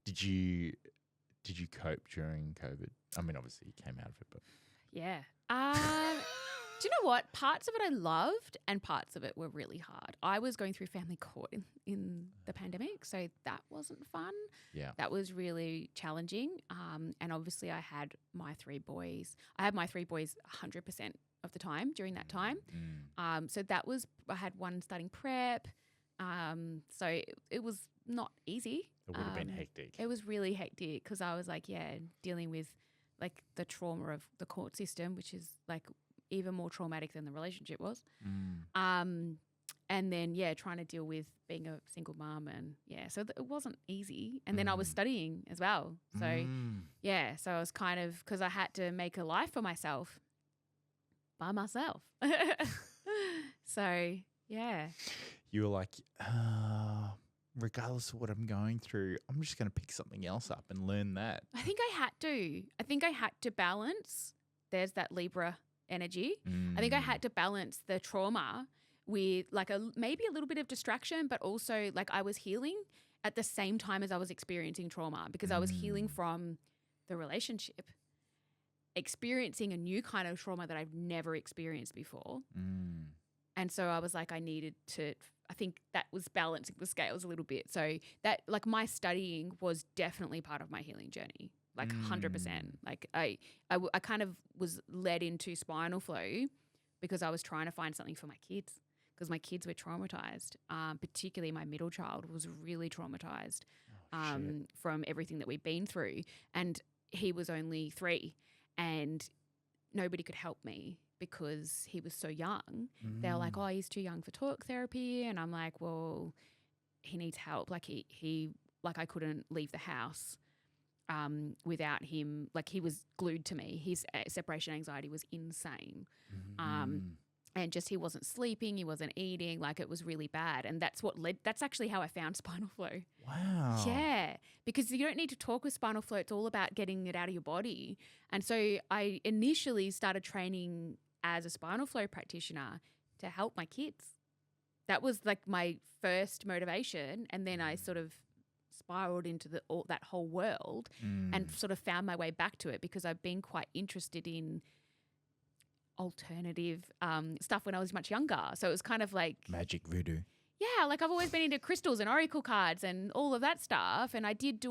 Did you cope during COVID? I mean, obviously you came out of it, but Yeah. Do you know what? Parts of it I loved and parts of it were really hard. I was going through family court in the pandemic, so that wasn't fun. yeah. That was really challenging. And obviously I had my 3 boys. I had my 3 boys 100% of the time during that time. So that was, I had one starting prep. So it was not easy. It would have been hectic. It was really hectic because I was like, dealing with like the trauma of the court system, which is like even more traumatic than the relationship was. And then, trying to deal with being a single mom and so it wasn't easy. And then I was studying as well. So so I was kind of, because I had to make a life for myself by myself. So, yeah. You were like, regardless of what I'm going through, I'm just going to pick something else up and learn that. I think I had to balance. There's that Libra energy. I think I had to balance the trauma with like maybe a little bit of distraction, but also like I was healing at the same time as I was experiencing trauma because I was healing from the relationship, experiencing a new kind of trauma that I've never experienced before. And so I was like, I think that was balancing the scales a little bit. So that like my studying was definitely part of my healing journey. Like 100%. Like I kind of was led into spinal flow because I was trying to find something for my kids because my kids were traumatized. Particularly my middle child was really traumatized from everything that we'd been through. And he was only 3 and nobody could help me because he was so young. They were like, oh, he's too young for talk therapy. And I'm like, well, he needs help. Like he I couldn't leave the house without him. Like he was glued to me. His separation anxiety was insane. And just he wasn't sleeping, he wasn't eating, like it was really bad. And that's actually how I found spinal flow. Wow. Yeah, because you don't need to talk with spinal flow. It's all about getting it out of your body. And so I initially started training as a spinal flow practitioner to help my kids. That was like my first motivation. And then I sort of spiraled into that whole world and sort of found my way back to it because I've been quite interested in alternative stuff when I was much younger. So it was kind of like magic voodoo. Yeah, like I've always been into crystals and oracle cards and all of that stuff. And I did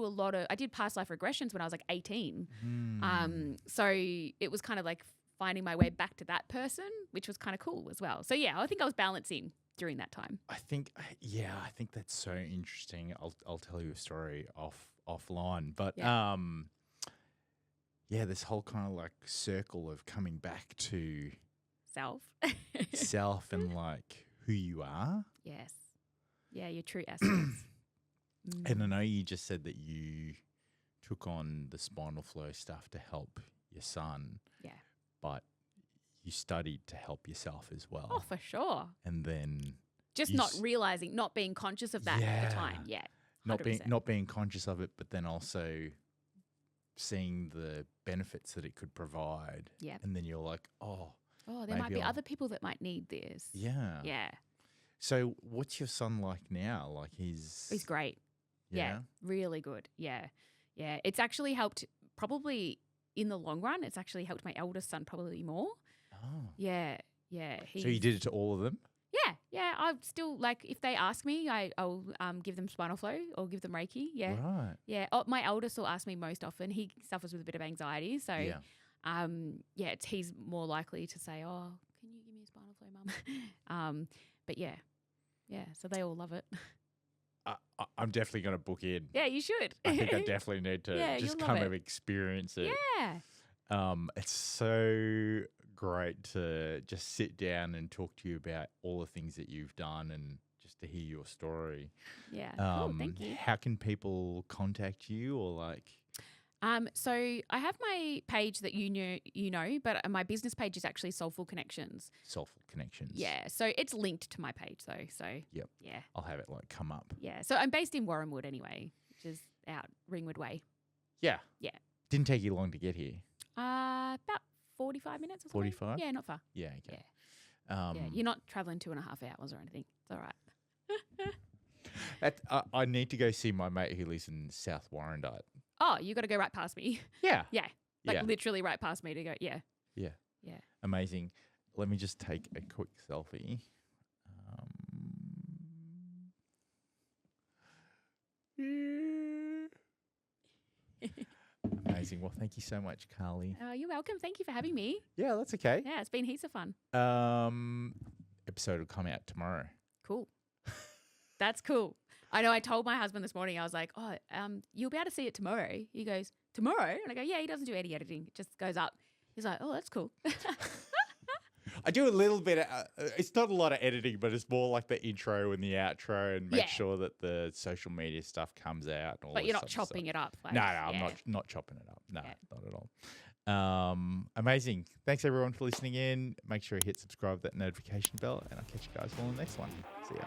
past life regressions when I was like 18. So it was kind of like finding my way back to that person, which was kind of cool as well. So yeah, I think I was balancing during that time. I think that's so interesting. I'll tell you a story offline, but this whole kind of like circle of coming back to self and like who you are. Yes. Yeah, your true essence. And I know you just said that you took on the spinal flow stuff to help your son. Yeah. But you studied to help yourself as well. Oh, for sure. And then Just not realizing, not being conscious of that at the time. Yeah. 100%. not being conscious of it, but then also seeing the benefits that it could provide. Yeah. And then you're like, there might be other people that might need this. Yeah. Yeah. So what's your son like now? Like He's great. Yeah. Yeah. Really good. Yeah. Yeah. It's actually helped probably in the long run. It's actually helped my eldest son probably more. Oh. Yeah. Yeah. So you did it to all of them? Yeah. Yeah. I've still if they ask me, I'll give them spinal flow or give them Reiki. Yeah. Right. Yeah. Oh, my eldest will ask me most often. He suffers with a bit of anxiety. So, he's more likely to say, "Oh, can you give me a spinal flow, Mum?" But yeah. Yeah. So they all love it. I'm definitely going to book in. Yeah, you should. I think I definitely need to just come and experience it. Yeah. It's so great to just sit down and talk to you about all the things that you've done and just to hear your story. Yeah. Cool. Thank you. How can people contact you or like? So I have my page that you know, but my business page is actually Soulful Connections. Soulful Connections. Yeah. So it's linked to my page though. So yep. Yeah. I'll have it come up. Yeah. So I'm based in Warrenwood anyway, which is out Ringwood Way. Yeah. Yeah. Didn't take you long to get here. About 45 minutes or something. 45? Yeah, not far. Yeah. Okay. Yeah. You're not traveling 2.5 hours or anything. It's all right. I need to go see my mate who lives in South Warrandyte. Oh, you got to go right past me. Yeah. Yeah. Literally right past me to go. Yeah. Yeah. Yeah. Amazing. Let me just take a quick selfie. Amazing. Well, thank you so much, Carly. You're welcome. Thank you for having me. Yeah, that's okay. Yeah, it's been heaps of fun. Episode will come out tomorrow. Cool. That's cool. I know I told my husband this morning, I was like, you'll be able to see it tomorrow. He goes, tomorrow? And I go, yeah, he doesn't do any editing. It just goes up. He's like, oh, that's cool. I do a little bit. It's not a lot of editing, but it's more like the intro and the outro and make sure that the social media stuff comes out. And all but you're this not sort of chopping stuff. it up. No, I'm not chopping it up. No, not at all. Amazing. Thanks, everyone, for listening in. Make sure you hit subscribe, that notification bell, and I'll catch you guys all in the next one. See ya.